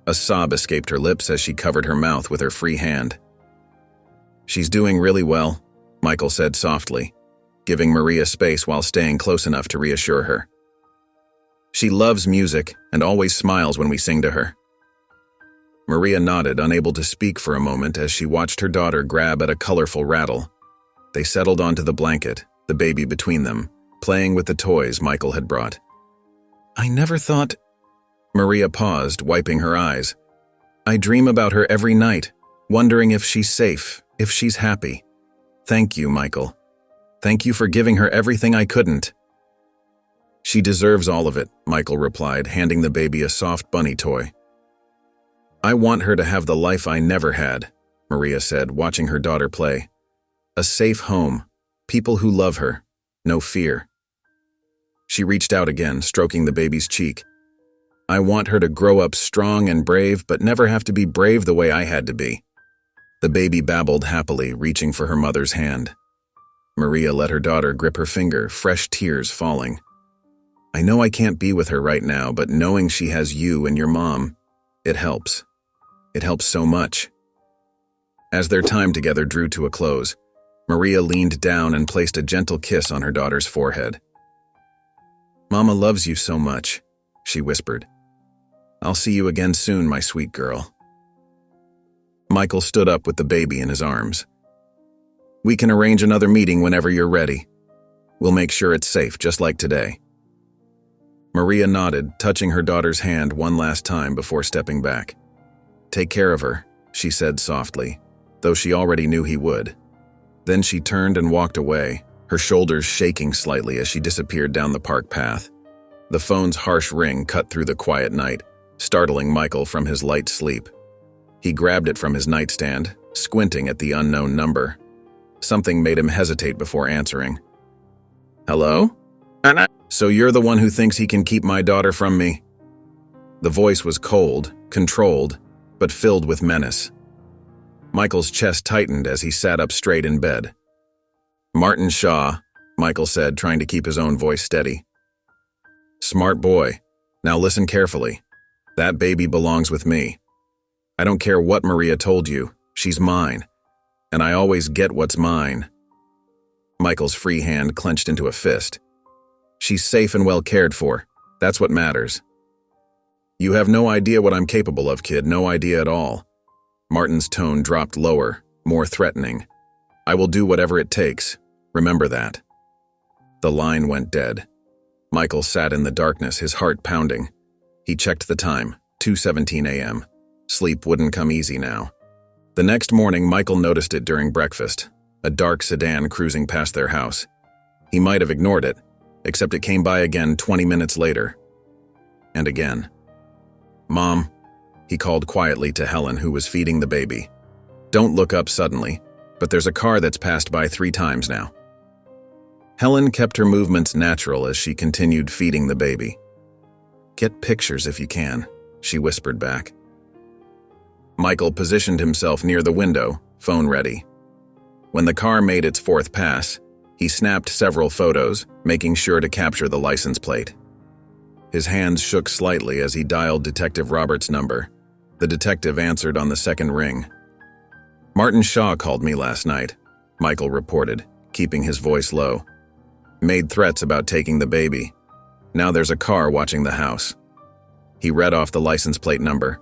A sob escaped her lips as she covered her mouth with her free hand. "She's doing really well," Michael said softly, giving Maria space while staying close enough to reassure her. "She loves music and always smiles when we sing to her." Maria nodded, unable to speak for a moment as she watched her daughter grab at a colorful rattle. They settled onto the blanket, the baby between them, playing with the toys Michael had brought. "I never thought—" Maria paused, wiping her eyes. "I dream about her every night, wondering if she's safe, if she's happy. Thank you, Michael. Thank you for giving her everything I couldn't." "She deserves all of it," Michael replied, handing the baby a soft bunny toy. "I want her to have the life I never had," Maria said, watching her daughter play. "A safe home, people who love her, no fear." She reached out again, stroking the baby's cheek. "I want her to grow up strong and brave, but never have to be brave the way I had to be." The baby babbled happily, reaching for her mother's hand. Maria let her daughter grip her finger, fresh tears falling. "I know I can't be with her right now, but knowing she has you and your mom, it helps. It helps so much." As their time together drew to a close, Maria leaned down and placed a gentle kiss on her daughter's forehead. "Mama loves you so much," she whispered. "I'll see you again soon, my sweet girl." Michael stood up with the baby in his arms. "We can arrange another meeting whenever you're ready. We'll make sure it's safe, just like today." Maria nodded, touching her daughter's hand one last time before stepping back. "Take care of her," she said softly, though she already knew he would. Then she turned and walked away, her shoulders shaking slightly as she disappeared down the park path. The phone's harsh ring cut through the quiet night, startling Michael from his light sleep. He grabbed it from his nightstand, squinting at the unknown number. Something made him hesitate before answering. "Hello? Anna? So you're the one who thinks he can keep my daughter from me?" The voice was cold, controlled, but filled with menace. Michael's chest tightened as he sat up straight in bed. "Martin Shaw," Michael said, trying to keep his own voice steady. "Smart boy. Now listen carefully. That baby belongs with me. I don't care what Maria told you, she's mine. And I always get what's mine." Michael's free hand clenched into a fist. "She's safe and well cared for. That's what matters." "You have no idea what I'm capable of, kid, no idea at all." Martin's tone dropped lower, more threatening. "I will do whatever it takes. Remember that." The line went dead. Michael sat in the darkness, his heart pounding. He checked the time, 2:17 a.m. Sleep wouldn't come easy now. The next morning, Michael noticed it during breakfast, a dark sedan cruising past their house. He might have ignored it, except it came by again 20 minutes later. And again. "Mom," he called quietly to Helen, who was feeding the baby. "Don't look up suddenly, but there's a car that's passed by 3 times now." Helen kept her movements natural as she continued feeding the baby. "Get pictures if you can," she whispered back. Michael positioned himself near the window, phone ready. When the car made its 4th pass, he snapped several photos, making sure to capture the license plate. His hands shook slightly as he dialed Detective Roberts' number. The detective answered on the second ring. "Martin Shaw called me last night," Michael reported, keeping his voice low. "Made threats about taking the baby. Now there's a car watching the house." He read off the license plate number.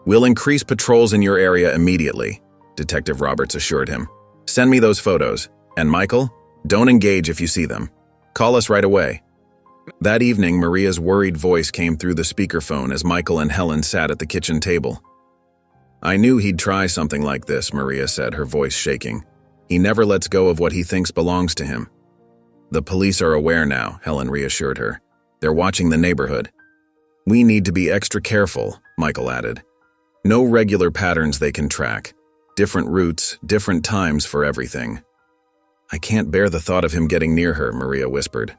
"We'll increase patrols in your area immediately," Detective Roberts assured him. "Send me those photos. And Michael, don't engage if you see them. Call us right away." That evening, Maria's worried voice came through the speakerphone as Michael and Helen sat at the kitchen table. "I knew he'd try something like this," Maria said, her voice shaking. "He never lets go of what he thinks belongs to him." "The police are aware now," Helen reassured her. "They're watching the neighborhood." "We need to be extra careful," Michael added. "No regular patterns they can track. Different routes, different times for everything." "I can't bear the thought of him getting near her," Maria whispered.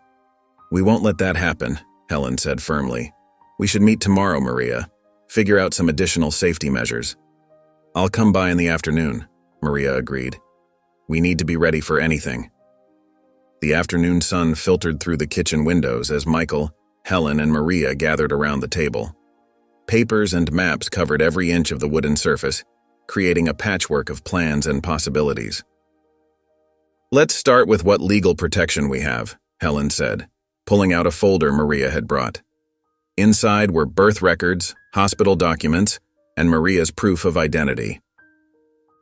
"We won't let that happen," Helen said firmly. "We should meet tomorrow, Maria. Figure out some additional safety measures." "I'll come by in the afternoon," Maria agreed. "We need to be ready for anything." The afternoon sun filtered through the kitchen windows as Michael, Helen, and Maria gathered around the table. Papers and maps covered every inch of the wooden surface, creating a patchwork of plans and possibilities. "Let's start with what legal protection we have," Helen said, pulling out a folder Maria had brought. Inside were birth records, hospital documents, and Maria's proof of identity.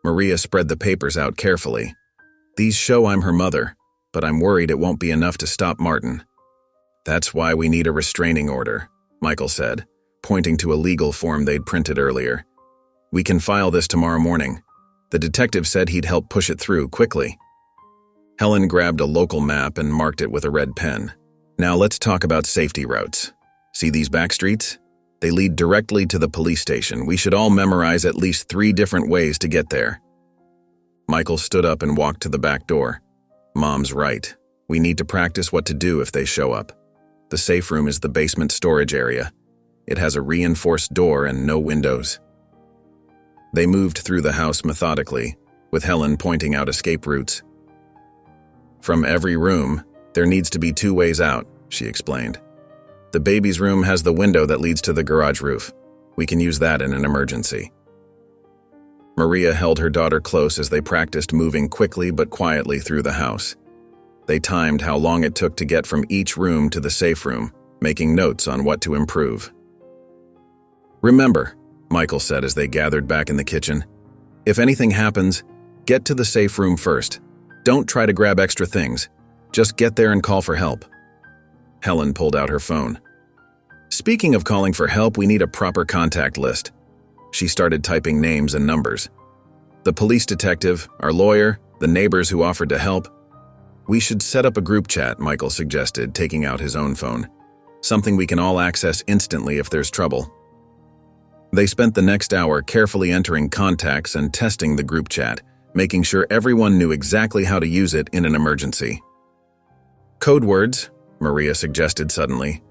Maria spread the papers out carefully. "These show I'm her mother, but I'm worried it won't be enough to stop Martin." "That's why we need a restraining order," Michael said, pointing to a legal form they'd printed earlier. "We can file this tomorrow morning." The detective said he'd help push it through quickly. Helen grabbed a local map and marked it with a red pen. "Now let's talk about safety routes. See these back streets? They lead directly to the police station. We should all memorize at least 3 different ways to get there." Michael stood up and walked to the back door. "Mom's right. We need to practice what to do if they show up. The safe room is the basement storage area. It has a reinforced door and no windows." They moved through the house methodically, with Helen pointing out escape routes. "From every room, there needs to be 2 ways out," she explained. "The baby's room has the window that leads to the garage roof. We can use that in an emergency." Maria held her daughter close as they practiced moving quickly but quietly through the house. They timed how long it took to get from each room to the safe room, making notes on what to improve. "Remember," Michael said as they gathered back in the kitchen, "if anything happens, get to the safe room first. Don't try to grab extra things. Just get there and call for help." Helen pulled out her phone. "Speaking of calling for help, we need a proper contact list." She started typing names and numbers. "The police detective, our lawyer, the neighbors who offered to help." "We should set up a group chat," Michael suggested, taking out his own phone. "Something we can all access instantly if there's trouble." They spent the next hour carefully entering contacts and testing the group chat, making sure everyone knew exactly how to use it in an emergency. "Code words," Maria suggested suddenly.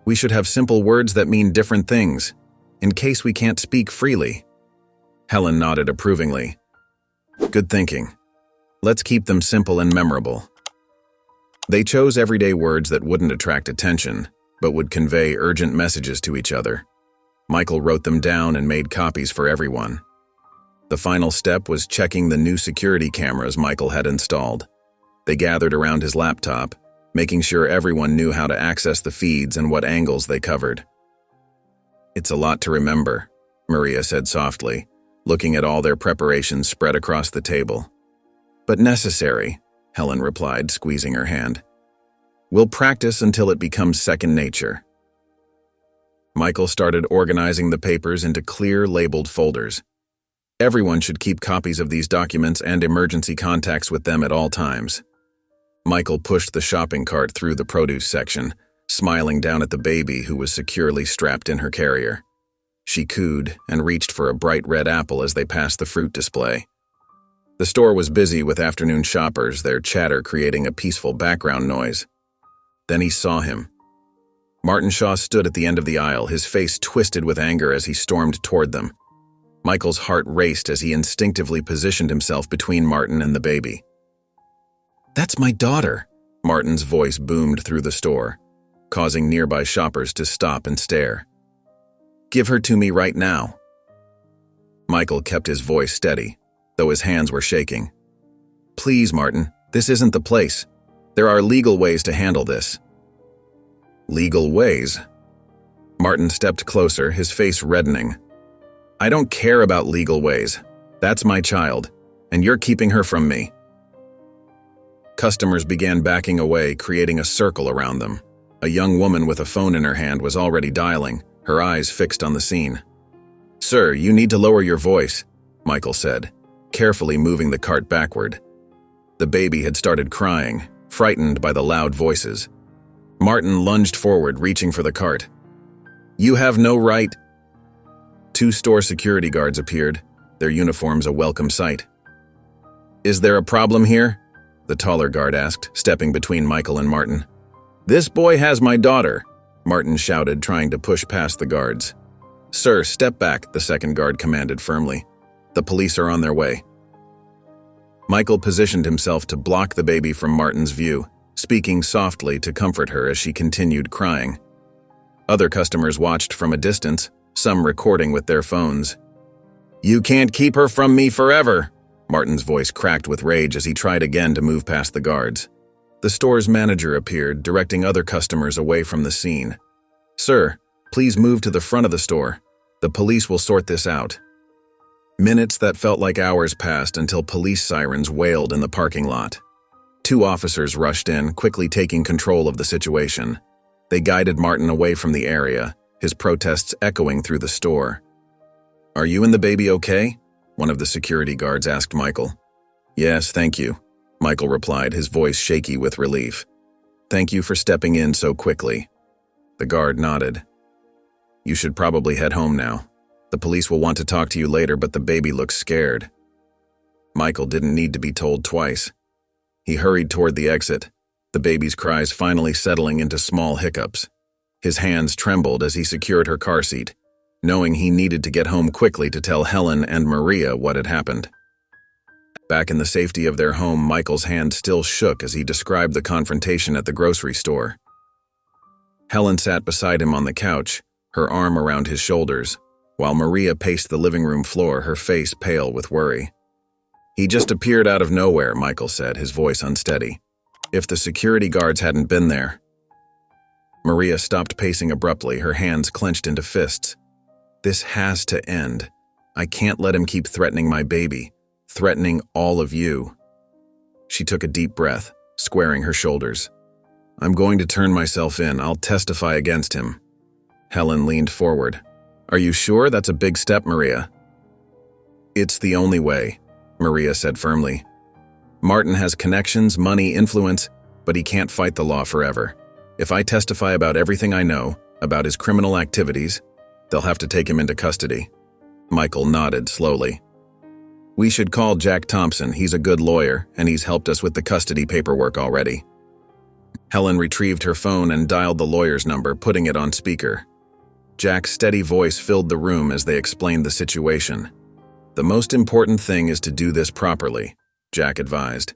"We should have simple words that mean different things." in case we can't speak freely. Helen nodded approvingly. Good thinking. Let's keep them simple and memorable. They chose everyday words that wouldn't attract attention, but would convey urgent messages to each other. Michael wrote them down and made copies for everyone. The final step was checking the new security cameras Michael had installed. They gathered around his laptop, making sure everyone knew how to access the feeds and what angles they covered. It's a lot to remember, Maria said softly, looking at all their preparations spread across the table. But necessary, Helen replied, squeezing her hand. We'll practice until it becomes second nature. Michael started organizing the papers into clear, labeled folders. Everyone should keep copies of these documents and emergency contacts with them at all times. Michael pushed the shopping cart through the produce section, smiling down at the baby who was securely strapped in her carrier. She cooed and reached for a bright red apple as they passed the fruit display. The store was busy with afternoon shoppers, their chatter creating a peaceful background noise. Then he saw him. Martin Shaw stood at the end of the aisle, his face twisted with anger as he stormed toward them. Michael's heart raced as he instinctively positioned himself between Martin and the baby. That's my daughter, Martin's voice boomed through the store, causing nearby shoppers to stop and stare. Give her to me right now. Michael kept his voice steady, though his hands were shaking. Please, Martin, this isn't the place. There are legal ways to handle this. Legal ways? Martin stepped closer, his face reddening. I don't care about legal ways. That's my child, and you're keeping her from me. Customers began backing away, creating a circle around them. A young woman with a phone in her hand was already dialing, her eyes fixed on the scene. Sir, you need to lower your voice, Michael said, carefully moving the cart backward. The baby had started crying, frightened by the loud voices. Martin lunged forward, reaching for the cart. You have no right. 2 store security guards appeared, their uniforms a welcome sight. Is there a problem here? The taller guard asked, stepping between Michael and Martin. This boy has my daughter, Martin shouted, trying to push past the guards. Sir, step back, the second guard commanded firmly. The police are on their way. Michael positioned himself to block the baby from Martin's view, speaking softly to comfort her as she continued crying. Other customers watched from a distance, some recording with their phones. You can't keep her from me forever, Martin's voice cracked with rage as he tried again to move past the guards. The store's manager appeared, directing other customers away from the scene. Sir, please move to the front of the store. The police will sort this out. Minutes that felt like hours passed until police sirens wailed in the parking lot. 2 officers rushed in, quickly taking control of the situation. They guided Martin away from the area, his protests echoing through the store. Are you and the baby okay? One of the security guards asked Michael. Yes, thank you, Michael replied, his voice shaky with relief. Thank you for stepping in so quickly. The guard nodded. You should probably head home now. The police will want to talk to you later, but the baby looks scared. Michael didn't need to be told twice. He hurried toward the exit, the baby's cries finally settling into small hiccups. His hands trembled as he secured her car seat, knowing he needed to get home quickly to tell Helen and Maria what had happened. Back in the safety of their home, Michael's hand still shook as he described the confrontation at the grocery store. Helen sat beside him on the couch, her arm around his shoulders, while Maria paced the living room floor, her face pale with worry. He just appeared out of nowhere, Michael said, his voice unsteady. If the security guards hadn't been there. Maria stopped pacing abruptly, her hands clenched into fists. This has to end. I can't let him keep threatening my baby, threatening all of you. She took a deep breath, squaring her shoulders. I'm going to turn myself in. I'll testify against him. Helen leaned forward. Are you sure? That's a big step, Maria. It's the only way, Maria said firmly. Martin has connections, money, influence, but he can't fight the law forever. If I testify about everything I know, about his criminal activities, they'll have to take him into custody. Michael nodded slowly. We should call Jack Thompson. He's a good lawyer, and he's helped us with the custody paperwork already. Helen retrieved her phone and dialed the lawyer's number, putting it on speaker. Jack's steady voice filled the room as they explained the situation. "The most important thing is to do this properly," Jack advised.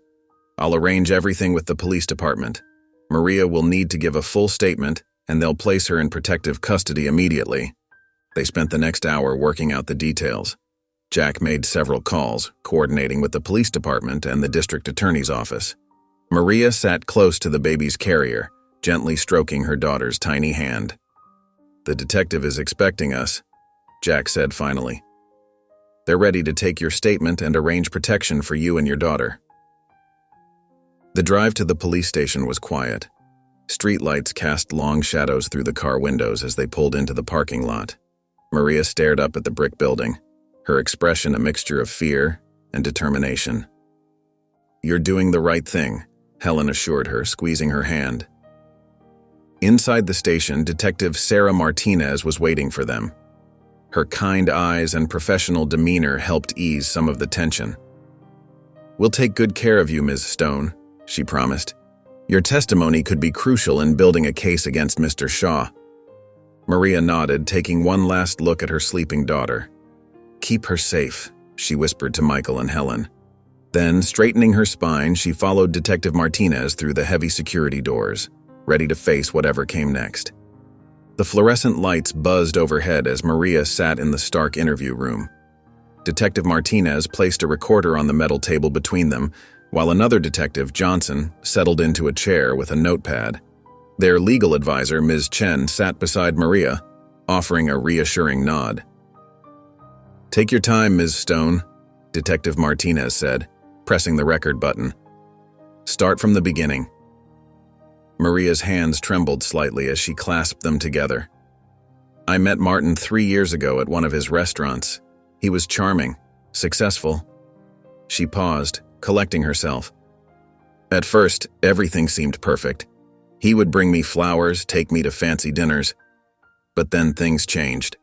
"I'll arrange everything with the police department. Maria will need to give a full statement, and they'll place her in protective custody immediately." They spent the next hour working out the details. Jack made several calls, coordinating with the police department and the district attorney's office. Maria sat close to the baby's carrier, gently stroking her daughter's tiny hand. "The detective is expecting us," Jack said finally. "They're ready to take your statement and arrange protection for you and your daughter." The drive to the police station was quiet. Streetlights cast long shadows through the car windows as they pulled into the parking lot. Maria stared up at the brick building, her expression a mixture of fear and determination. "You're doing the right thing," Helen assured her, squeezing her hand. Inside the station, Detective Sarah Martinez was waiting for them. Her kind eyes and professional demeanor helped ease some of the tension. "We'll take good care of you, Ms. Stone," she promised. "Your testimony could be crucial in building a case against Mr. Shaw." Maria nodded, taking one last look at her sleeping daughter. "Keep her safe," she whispered to Michael and Helen. Then, straightening her spine, she followed Detective Martinez through the heavy security doors, ready to face whatever came next. The fluorescent lights buzzed overhead as Maria sat in the stark interview room. Detective Martinez placed a recorder on the metal table between them, while another detective, Johnson, settled into a chair with a notepad. Their legal advisor, Ms. Chen, sat beside Maria, offering a reassuring nod. "Take your time, Ms. Stone," Detective Martinez said, pressing the record button. "Start from the beginning." Maria's hands trembled slightly as she clasped them together. "I met Martin 3 years ago at one of his restaurants. He was charming, successful." She paused, collecting herself. "At first, everything seemed perfect. He would bring me flowers, take me to fancy dinners. But then things changed."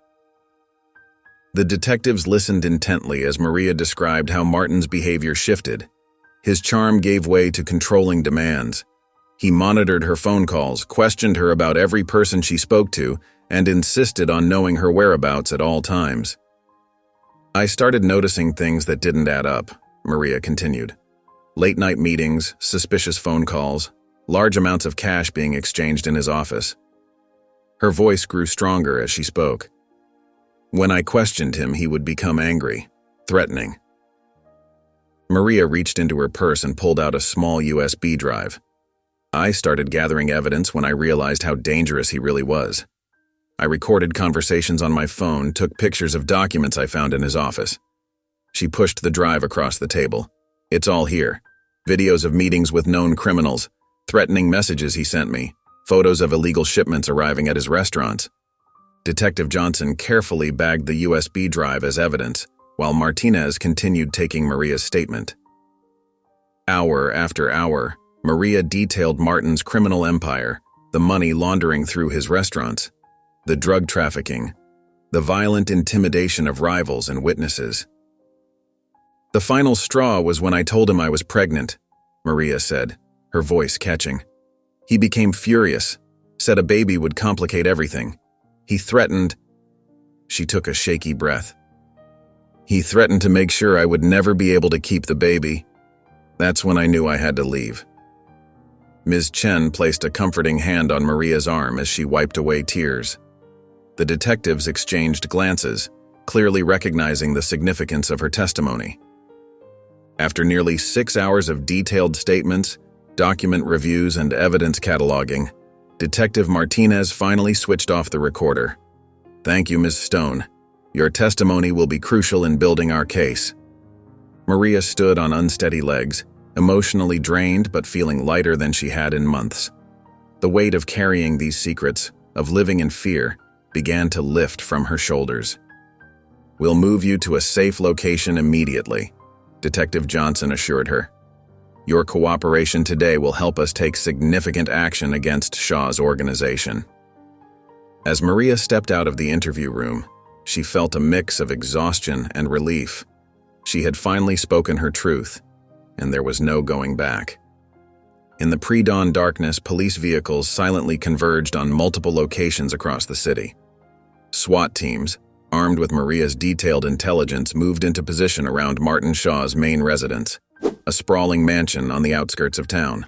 The detectives listened intently as Maria described how Martin's behavior shifted. His charm gave way to controlling demands. He monitored her phone calls, questioned her about every person she spoke to, and insisted on knowing her whereabouts at all times. "I started noticing things that didn't add up," Maria continued. "Late-night meetings, suspicious phone calls, large amounts of cash being exchanged in his office." Her voice grew stronger as she spoke. "When I questioned him, he would become angry, threatening." Maria reached into her purse and pulled out a small USB drive. "I started gathering evidence when I realized how dangerous he really was. I recorded conversations on my phone, took pictures of documents I found in his office." She pushed the drive across the table. "It's all here. Videos of meetings with known criminals, threatening messages he sent me, photos of illegal shipments arriving at his restaurants." Detective Johnson carefully bagged the USB drive as evidence, while Martinez continued taking Maria's statement. Hour after hour, Maria detailed Martin's criminal empire, the money laundering through his restaurants, the drug trafficking, the violent intimidation of rivals and witnesses. "The final straw was when I told him I was pregnant," Maria said, her voice catching. "He became furious, said a baby would complicate everything. He threatened—" She took a shaky breath. "He threatened to make sure I would never be able to keep the baby. That's when I knew I had to leave." Ms. Chen placed a comforting hand on Maria's arm as she wiped away tears. The detectives exchanged glances, clearly recognizing the significance of her testimony. After nearly 6 hours of detailed statements, document reviews, and evidence cataloging, Detective Martinez finally switched off the recorder. "Thank you, Ms. Stone. Your testimony will be crucial in building our case." Maria stood on unsteady legs, emotionally drained but feeling lighter than she had in months. The weight of carrying these secrets, of living in fear, began to lift from her shoulders. "We'll move you to a safe location immediately," Detective Johnson assured her. "Your cooperation today will help us take significant action against Shaw's organization." As Maria stepped out of the interview room, she felt a mix of exhaustion and relief. She had finally spoken her truth, and there was no going back. In the pre-dawn darkness, police vehicles silently converged on multiple locations across the city. SWAT teams, armed with Maria's detailed intelligence, moved into position around Martin Shaw's main residence, a sprawling mansion on the outskirts of town.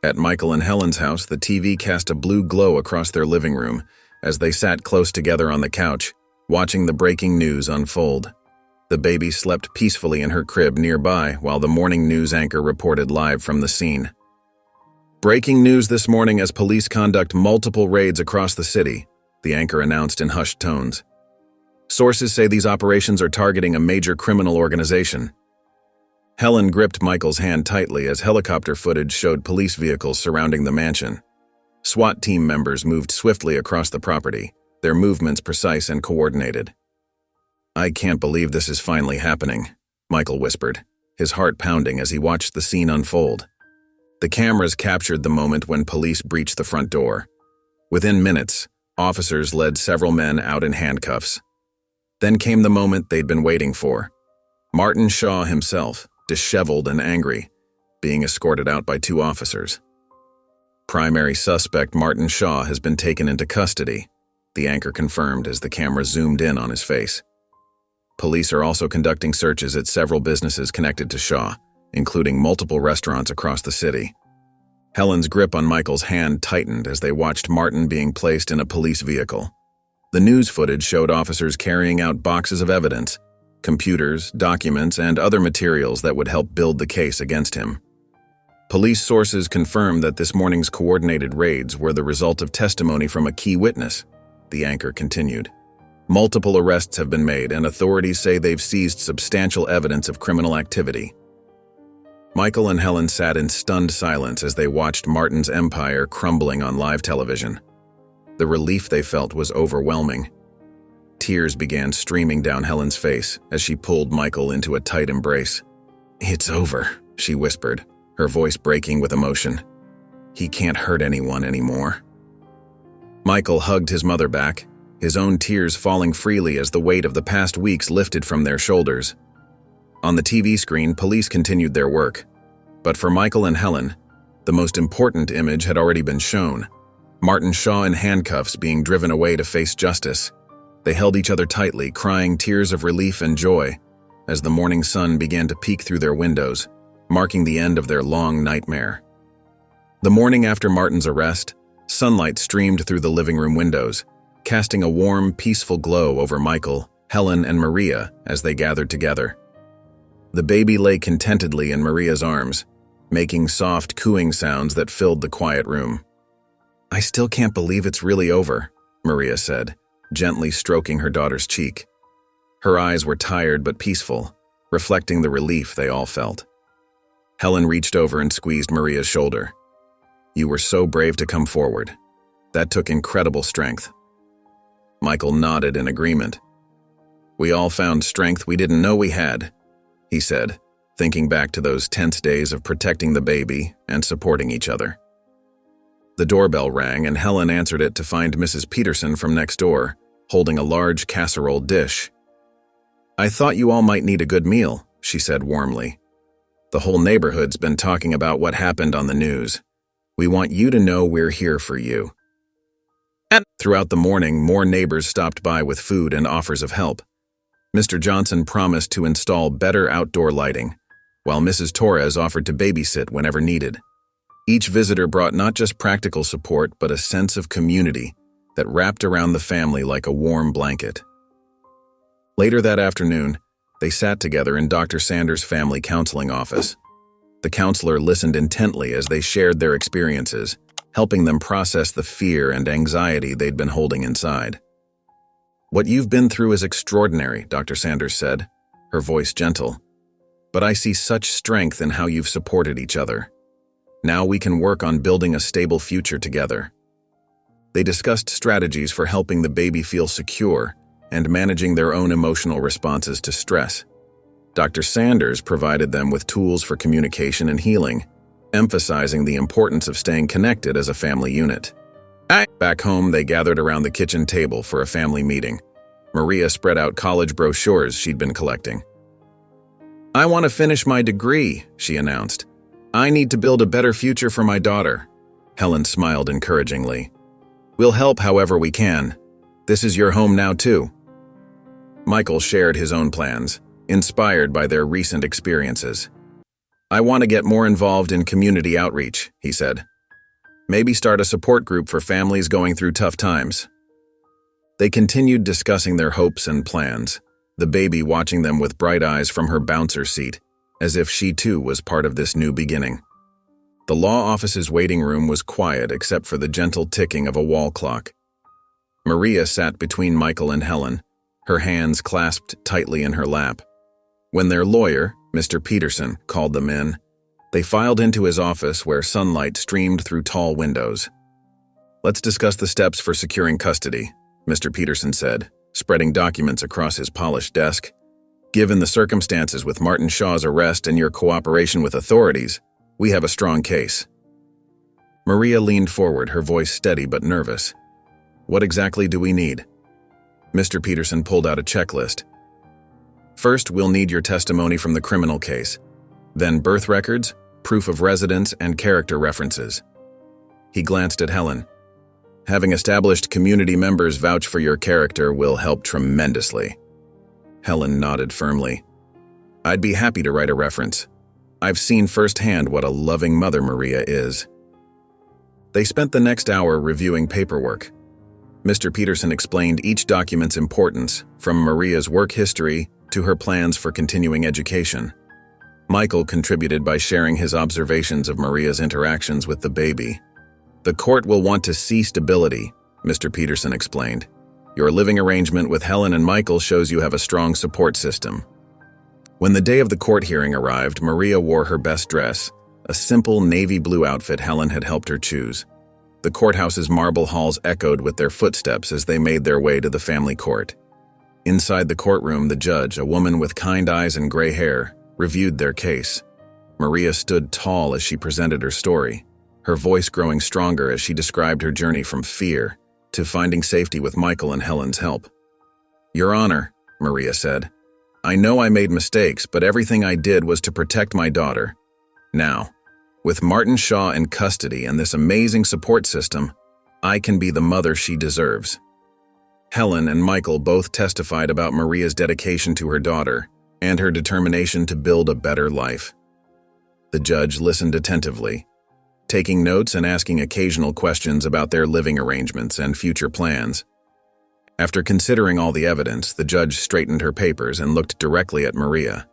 At Michael and Helen's house, the TV cast a blue glow across their living room as they sat close together on the couch, watching the breaking news unfold. The baby slept peacefully in her crib nearby while the morning news anchor reported live from the scene. "Breaking news this morning as police conduct multiple raids across the city," the anchor announced in hushed tones. "Sources say these operations are targeting a major criminal organization." Helen gripped Michael's hand tightly as helicopter footage showed police vehicles surrounding the mansion. SWAT team members moved swiftly across the property, their movements precise and coordinated. "I can't believe this is finally happening," Michael whispered, his heart pounding as he watched the scene unfold. The cameras captured the moment when police breached the front door. Within minutes, officers led several men out in handcuffs. Then came the moment they'd been waiting for. Martin Shaw himself, disheveled and angry, being escorted out by 2 officers. "Primary suspect Martin Shaw has been taken into custody," the anchor confirmed as the camera zoomed in on his face. Police are also conducting searches at several businesses connected to Shaw, including multiple restaurants across the city. Helen's grip on Michael's hand tightened as they watched Martin being placed in a police vehicle. The news footage showed officers carrying out boxes of evidence, computers, documents, and other materials that would help build the case against him. Police sources confirmed that this morning's coordinated raids were the result of testimony from a key witness, the anchor continued. Multiple arrests have been made, and authorities say they've seized substantial evidence of criminal activity. Michael and Helen sat in stunned silence as they watched Martin's empire crumbling on live television. The relief they felt was overwhelming. Tears began streaming down Helen's face as she pulled Michael into a tight embrace. "It's over," she whispered, her voice breaking with emotion. "He can't hurt anyone anymore." Michael hugged his mother back, his own tears falling freely as the weight of the past weeks lifted from their shoulders. On the TV screen, police continued their work. But for Michael and Helen, the most important image had already been shown: Martin Shaw in handcuffs being driven away to face justice. They held each other tightly, crying tears of relief and joy as the morning sun began to peek through their windows, marking the end of their long nightmare. The morning after Martin's arrest, sunlight streamed through the living room windows, casting a warm, peaceful glow over Michael, Helen, and Maria as they gathered together. The baby lay contentedly in Maria's arms, making soft, cooing sounds that filled the quiet room. "I still can't believe it's really over," Maria said, gently stroking her daughter's cheek. Her eyes were tired but peaceful, reflecting the relief they all felt. Helen reached over and squeezed Maria's shoulder. "You were so brave to come forward. That took incredible strength." Michael nodded in agreement. "We all found strength we didn't know we had," he said, thinking back to those tense days of protecting the baby and supporting each other. The doorbell rang and Helen answered it to find Mrs. Peterson from next door, holding a large casserole dish. "I thought you all might need a good meal," she said warmly. "The whole neighborhood's been talking about what happened on the news. We want you to know we're here for you." And throughout the morning, more neighbors stopped by with food and offers of help. Mr. Johnson promised to install better outdoor lighting, while Mrs. Torres offered to babysit whenever needed. Each visitor brought not just practical support, but a sense of community that wrapped around the family like a warm blanket. Later that afternoon, they sat together in Dr. Sanders' family counseling office. The counselor listened intently as they shared their experiences, helping them process the fear and anxiety they'd been holding inside. "What you've been through is extraordinary," Dr. Sanders said, her voice gentle. "But I see such strength in how you've supported each other. Now we can work on building a stable future together." They discussed strategies for helping the baby feel secure and managing their own emotional responses to stress. Dr. Sanders provided them with tools for communication and healing, emphasizing the importance of staying connected as a family unit. Back home, they gathered around the kitchen table for a family meeting. Maria spread out college brochures she'd been collecting. "I want to finish my degree," she announced. "I need to build a better future for my daughter." Helen smiled encouragingly. "We'll help however we can." This is your home now, too." Michael shared his own plans, inspired by their recent experiences. "I want to get more involved in community outreach," he said. "Maybe start a support group for families going through tough times." They continued discussing their hopes and plans, the baby watching them with bright eyes from her bouncer seat, as if she too was part of this new beginning. The law office's waiting room was quiet except for the gentle ticking of a wall clock. Maria sat between Michael and Helen, her hands clasped tightly in her lap. When their lawyer, Mr. Peterson, called them in, they filed into his office where sunlight streamed through tall windows. "Let's discuss the steps for securing custody," Mr. Peterson said, spreading documents across his polished desk. "Given the circumstances with Martin Shaw's arrest and your cooperation with authorities, we have a strong case." Maria leaned forward, her voice steady but nervous. "What exactly do we need?" Mr. Peterson pulled out a checklist. "First, we'll need your testimony from the criminal case. Then birth records, proof of residence, and character references." He glanced at Helen. "Having established community members vouch for your character will help tremendously." Helen nodded firmly. "I'd be happy to write a reference. I've seen firsthand what a loving mother Maria is." They spent the next hour reviewing paperwork. Mr. Peterson explained each document's importance, from Maria's work history to her plans for continuing education. Michael contributed by sharing his observations of Maria's interactions with the baby. "The court will want to see stability," Mr. Peterson explained. "Your living arrangement with Helen and Michael shows you have a strong support system." When the day of the court hearing arrived, Maria wore her best dress, a simple navy blue outfit Helen had helped her choose. The courthouse's marble halls echoed with their footsteps as they made their way to the family court. Inside the courtroom, the judge, a woman with kind eyes and gray hair, reviewed their case. Maria stood tall as she presented her story, her voice growing stronger as she described her journey from fear to finding safety with Michael and Helen's help. "Your Honor," Maria said, "I know I made mistakes, but everything I did was to protect my daughter. Now, with Martin Shaw in custody and this amazing support system, I can be the mother she deserves." Helen and Michael both testified about Maria's dedication to her daughter and her determination to build a better life. The judge listened attentively, taking notes and asking occasional questions about their living arrangements and future plans. After considering all the evidence, the judge straightened her papers and looked directly at Maria.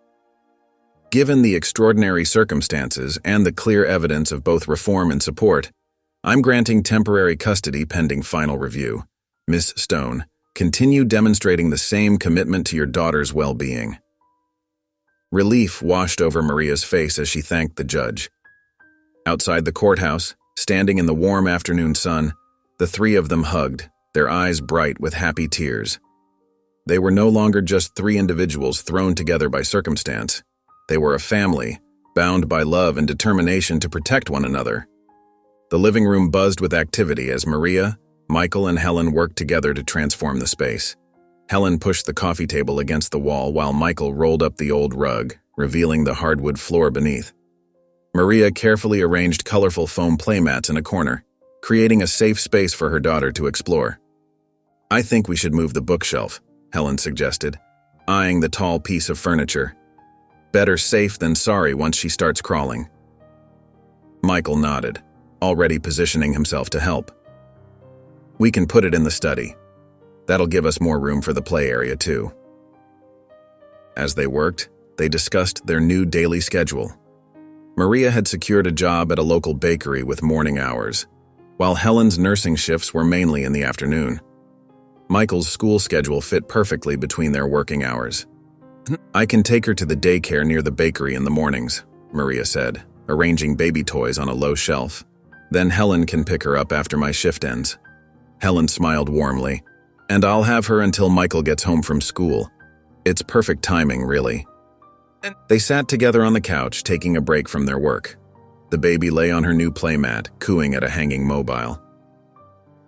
"Given the extraordinary circumstances and the clear evidence of both reform and support, I'm granting temporary custody pending final review. Miss Stone, continue demonstrating the same commitment to your daughter's well-being." Relief washed over Maria's face as she thanked the judge. Outside the courthouse, standing in the warm afternoon sun, the three of them hugged, their eyes bright with happy tears. They were no longer just three individuals thrown together by circumstance. They were a family, bound by love and determination to protect one another. The living room buzzed with activity as Maria, Michael, and Helen worked together to transform the space. Helen pushed the coffee table against the wall while Michael rolled up the old rug, revealing the hardwood floor beneath. Maria carefully arranged colorful foam playmats in a corner, creating a safe space for her daughter to explore. "I think we should move the bookshelf," Helen suggested, eyeing the tall piece of furniture. "Better safe than sorry once she starts crawling." Michael nodded, already positioning himself to help. "We can put it in the study. That'll give us more room for the play area, too." As they worked, they discussed their new daily schedule. Maria had secured a job at a local bakery with morning hours, while Helen's nursing shifts were mainly in the afternoon. Michael's school schedule fit perfectly between their working hours. "I can take her to the daycare near the bakery in the mornings," Maria said, arranging baby toys on a low shelf. "Then Helen can pick her up after my shift ends." Helen smiled warmly. "And I'll have her until Michael gets home from school. It's perfect timing, really." They sat together on the couch, taking a break from their work. The baby lay on her new playmat, cooing at a hanging mobile.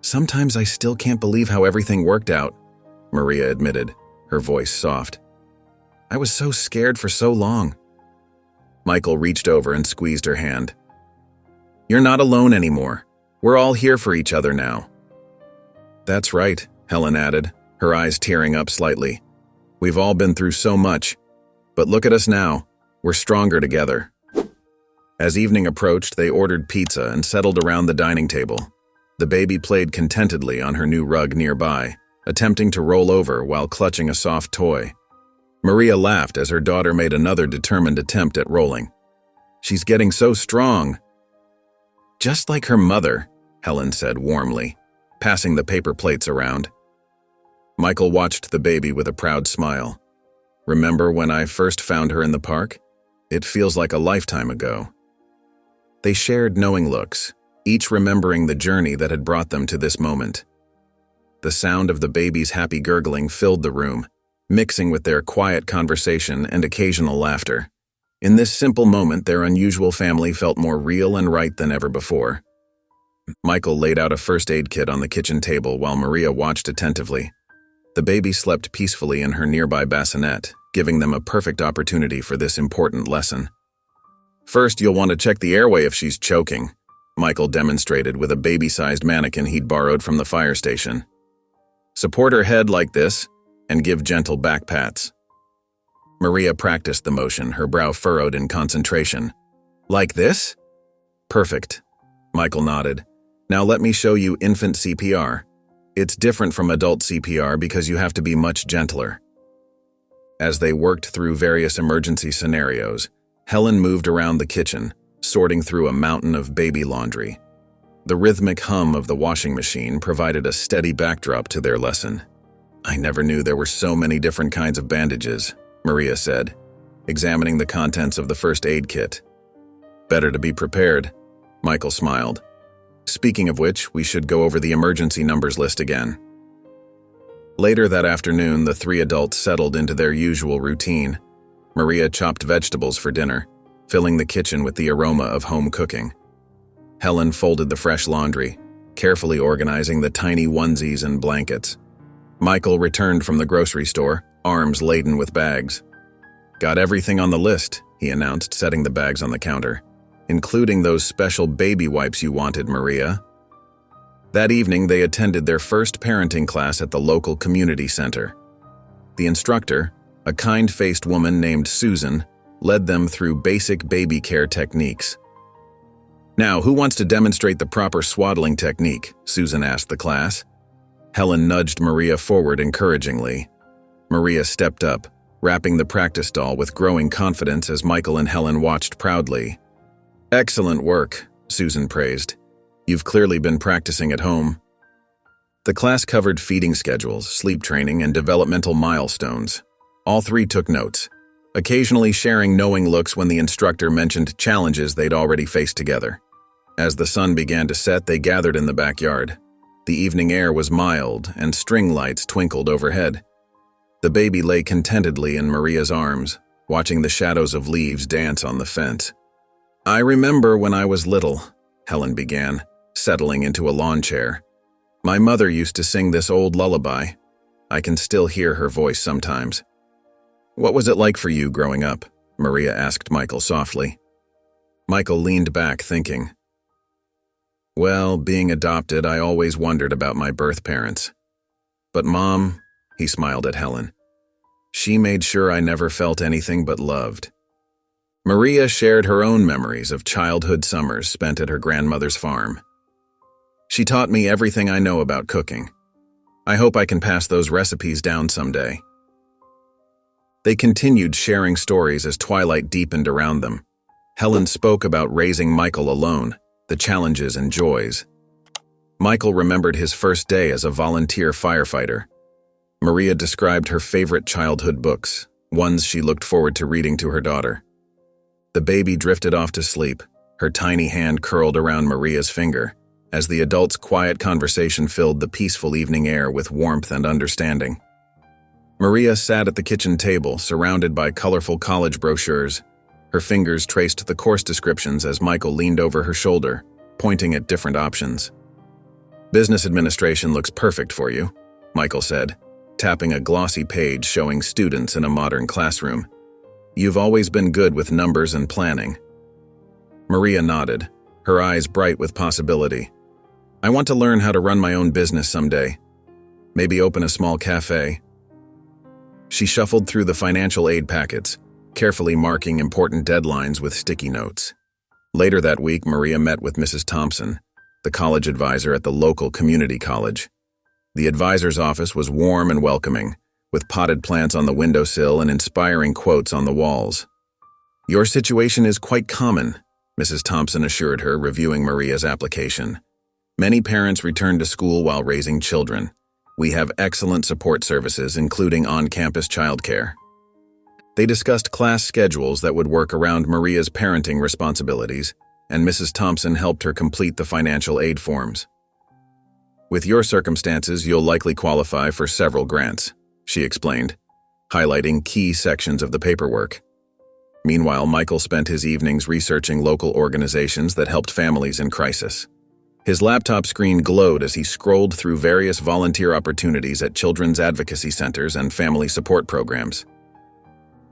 "Sometimes I still can't believe how everything worked out," Maria admitted, her voice soft. "I was so scared for so long." Michael reached over and squeezed her hand. "You're not alone anymore. We're all here for each other now." "That's right," Helen added, her eyes tearing up slightly. We've all been through so much, but look at us now. We're stronger together. As evening approached, they ordered pizza and settled around the dining table. The baby played contentedly on her new rug nearby, attempting to roll over while clutching a soft toy. Maria laughed as her daughter made another determined attempt at rolling. She's getting so strong. Just like her mother, Helen said warmly, passing the paper plates around. Michael watched the baby with a proud smile. Remember when I first found her in the park? It feels like a lifetime ago. They shared knowing looks, each remembering the journey that had brought them to this moment. The sound of the baby's happy gurgling filled the room, mixing with their quiet conversation and occasional laughter. In this simple moment, their unusual family felt more real and right than ever before. Michael laid out a first aid kit on the kitchen table while Maria watched attentively. The baby slept peacefully in her nearby bassinet, giving them a perfect opportunity for this important lesson. First, you'll want to check the airway if she's choking, Michael demonstrated with a baby-sized mannequin he'd borrowed from the fire station. Support her head like this and give gentle back pats. Maria practiced the motion, her brow furrowed in concentration. Like this? Perfect. Michael nodded. Now let me show you infant CPR. It's different from adult CPR because you have to be much gentler. As they worked through various emergency scenarios, Helen moved around the kitchen, sorting through a mountain of baby laundry. The rhythmic hum of the washing machine provided a steady backdrop to their lesson. I never knew there were so many different kinds of bandages, Maria said, examining the contents of the first aid kit. Better to be prepared, Michael smiled. Speaking of which, we should go over the emergency numbers list again. Later that afternoon, the three adults settled into their usual routine. Maria chopped vegetables for dinner, filling the kitchen with the aroma of home cooking. Helen folded the fresh laundry, carefully organizing the tiny onesies and blankets. Michael returned from the grocery store, arms laden with bags. Got everything on the list, he announced, setting the bags on the counter. Including those special baby wipes you wanted, Maria. That evening, they attended their first parenting class at the local community center. The instructor, a kind-faced woman named Susan, led them through basic baby care techniques. Now, who wants to demonstrate the proper swaddling technique? Susan asked the class. Helen nudged Maria forward encouragingly. Maria stepped up, wrapping the practice doll with growing confidence as Michael and Helen watched proudly. Excellent work, Susan praised. You've clearly been practicing at home. The class covered feeding schedules, sleep training, and developmental milestones. All three took notes, occasionally sharing knowing looks when the instructor mentioned challenges they'd already faced together. As the sun began to set, they gathered in the backyard. The evening air was mild, and string lights twinkled overhead. The baby lay contentedly in Maria's arms, watching the shadows of leaves dance on the fence. I remember when I was little, Helen began, settling into a lawn chair. My mother used to sing this old lullaby. I can still hear her voice sometimes. What was it like for you growing up? Maria asked Michael softly. Michael leaned back, thinking. Well, being adopted, I always wondered about my birth parents. But Mom, he smiled at Helen. She made sure I never felt anything but loved. Maria shared her own memories of childhood summers spent at her grandmother's farm. She taught me everything I know about cooking. I hope I can pass those recipes down someday. They continued sharing stories as twilight deepened around them. Helen spoke about raising Michael alone, the challenges and joys. Michael remembered his first day as a volunteer firefighter. Maria described her favorite childhood books, ones she looked forward to reading to her daughter. The baby drifted off to sleep, her tiny hand curled around Maria's finger, as the adults' quiet conversation filled the peaceful evening air with warmth and understanding. Maria sat at the kitchen table, surrounded by colorful college brochures. Her fingers traced the course descriptions as Michael leaned over her shoulder, pointing at different options. Business administration looks perfect for you, Michael said, tapping a glossy page showing students in a modern classroom. You've always been good with numbers and planning. Maria nodded, her eyes bright with possibility. I want to learn how to run my own business someday. Maybe open a small cafe. She shuffled through the financial aid packets, carefully marking important deadlines with sticky notes. Later that week, Maria met with Mrs. Thompson, the college advisor at the local community college. The advisor's office was warm and welcoming, with potted plants on the windowsill and inspiring quotes on the walls. "Your situation is quite common," Mrs. Thompson assured her, reviewing Maria's application. "Many parents return to school while raising children. We have excellent support services, including on-campus childcare." They discussed class schedules that would work around Maria's parenting responsibilities, and Mrs. Thompson helped her complete the financial aid forms. "With your circumstances, you'll likely qualify for several grants," she explained, highlighting key sections of the paperwork. Meanwhile, Michael spent his evenings researching local organizations that helped families in crisis. His laptop screen glowed as he scrolled through various volunteer opportunities at children's advocacy centers and family support programs.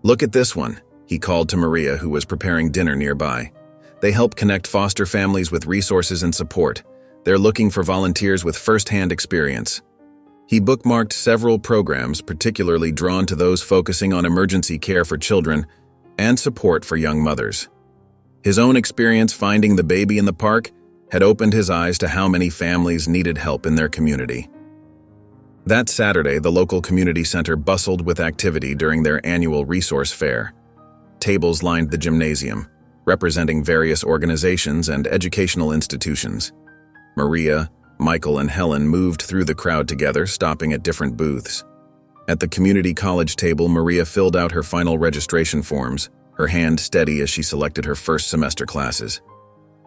"Look at this one," he called to Maria, who was preparing dinner nearby. "They help connect foster families with resources and support. They're looking for volunteers with first-hand experience." He bookmarked several programs, particularly drawn to those focusing on emergency care for children and support for young mothers. His own experience finding the baby in the park had opened his eyes to how many families needed help in their community. That Saturday, the local community center bustled with activity during their annual resource fair. Tables lined the gymnasium, representing various organizations and educational institutions. Maria, Michael, and Helen moved through the crowd together, stopping at different booths. At the community college table, Maria filled out her final registration forms, her hand steady as she selected her first semester classes.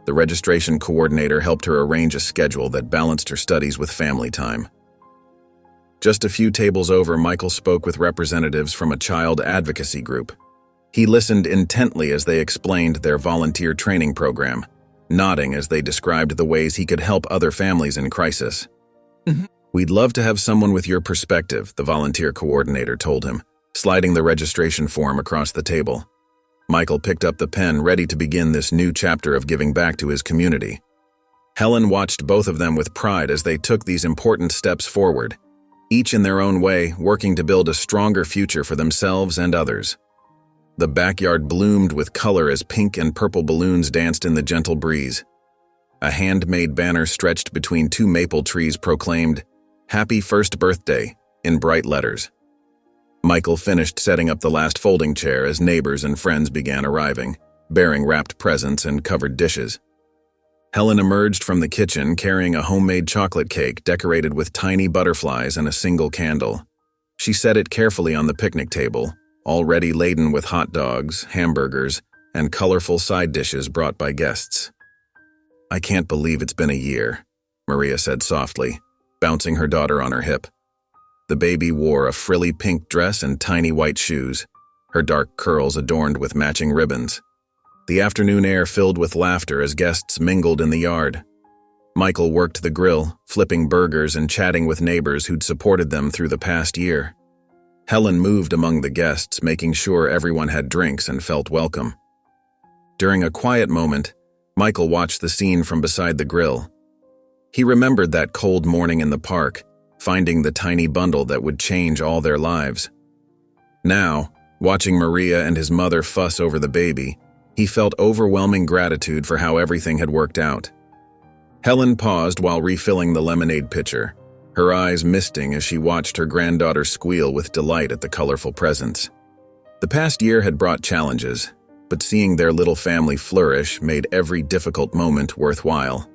The registration coordinator helped her arrange a schedule that balanced her studies with family time. Just a few tables over, Michael spoke with representatives from a child advocacy group. He listened intently as they explained their volunteer training program, nodding as they described the ways he could help other families in crisis. "We'd love to have someone with your perspective," the volunteer coordinator told him, sliding the registration form across the table. Michael picked up the pen, ready to begin this new chapter of giving back to his community. Helen watched both of them with pride as they took these important steps forward, each in their own way, working to build a stronger future for themselves and others. The backyard bloomed with color as pink and purple balloons danced in the gentle breeze. A handmade banner stretched between two maple trees proclaimed, "Happy First Birthday," in bright letters. Michael finished setting up the last folding chair as neighbors and friends began arriving, bearing wrapped presents and covered dishes. Helen emerged from the kitchen carrying a homemade chocolate cake decorated with tiny butterflies and a single candle. She set it carefully on the picnic table, already laden with hot dogs, hamburgers, and colorful side dishes brought by guests. "I can't believe it's been a year," Maria said softly, bouncing her daughter on her hip. The baby wore a frilly pink dress and tiny white shoes, her dark curls adorned with matching ribbons. The afternoon air filled with laughter as guests mingled in the yard. Michael worked the grill, flipping burgers and chatting with neighbors who'd supported them through the past year. Helen moved among the guests, making sure everyone had drinks and felt welcome. During a quiet moment, Michael watched the scene from beside the grill. He remembered that cold morning in the park, finding the tiny bundle that would change all their lives. Now, watching Maria and his mother fuss over the baby, he felt overwhelming gratitude for how everything had worked out. Helen paused while refilling the lemonade pitcher, her eyes misting as she watched her granddaughter squeal with delight at the colorful presents. The past year had brought challenges, but seeing their little family flourish made every difficult moment worthwhile.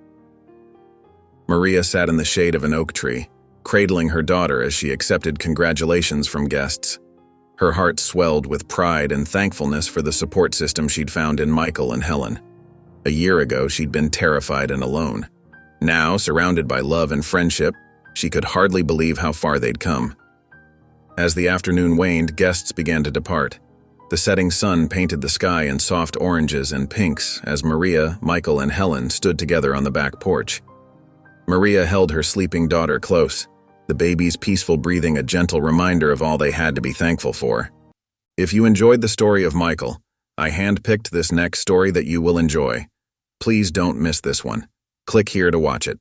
Maria sat in the shade of an oak tree, cradling her daughter as she accepted congratulations from guests. Her heart swelled with pride and thankfulness for the support system she'd found in Michael and Helen. A year ago, she'd been terrified and alone. Now, surrounded by love and friendship, she could hardly believe how far they'd come. As the afternoon waned, guests began to depart. The setting sun painted the sky in soft oranges and pinks as Maria, Michael, and Helen stood together on the back porch. Maria held her sleeping daughter close, the baby's peaceful breathing a gentle reminder of all they had to be thankful for. If you enjoyed the story of Michael, I handpicked this next story that you will enjoy. Please don't miss this one. Click here to watch it.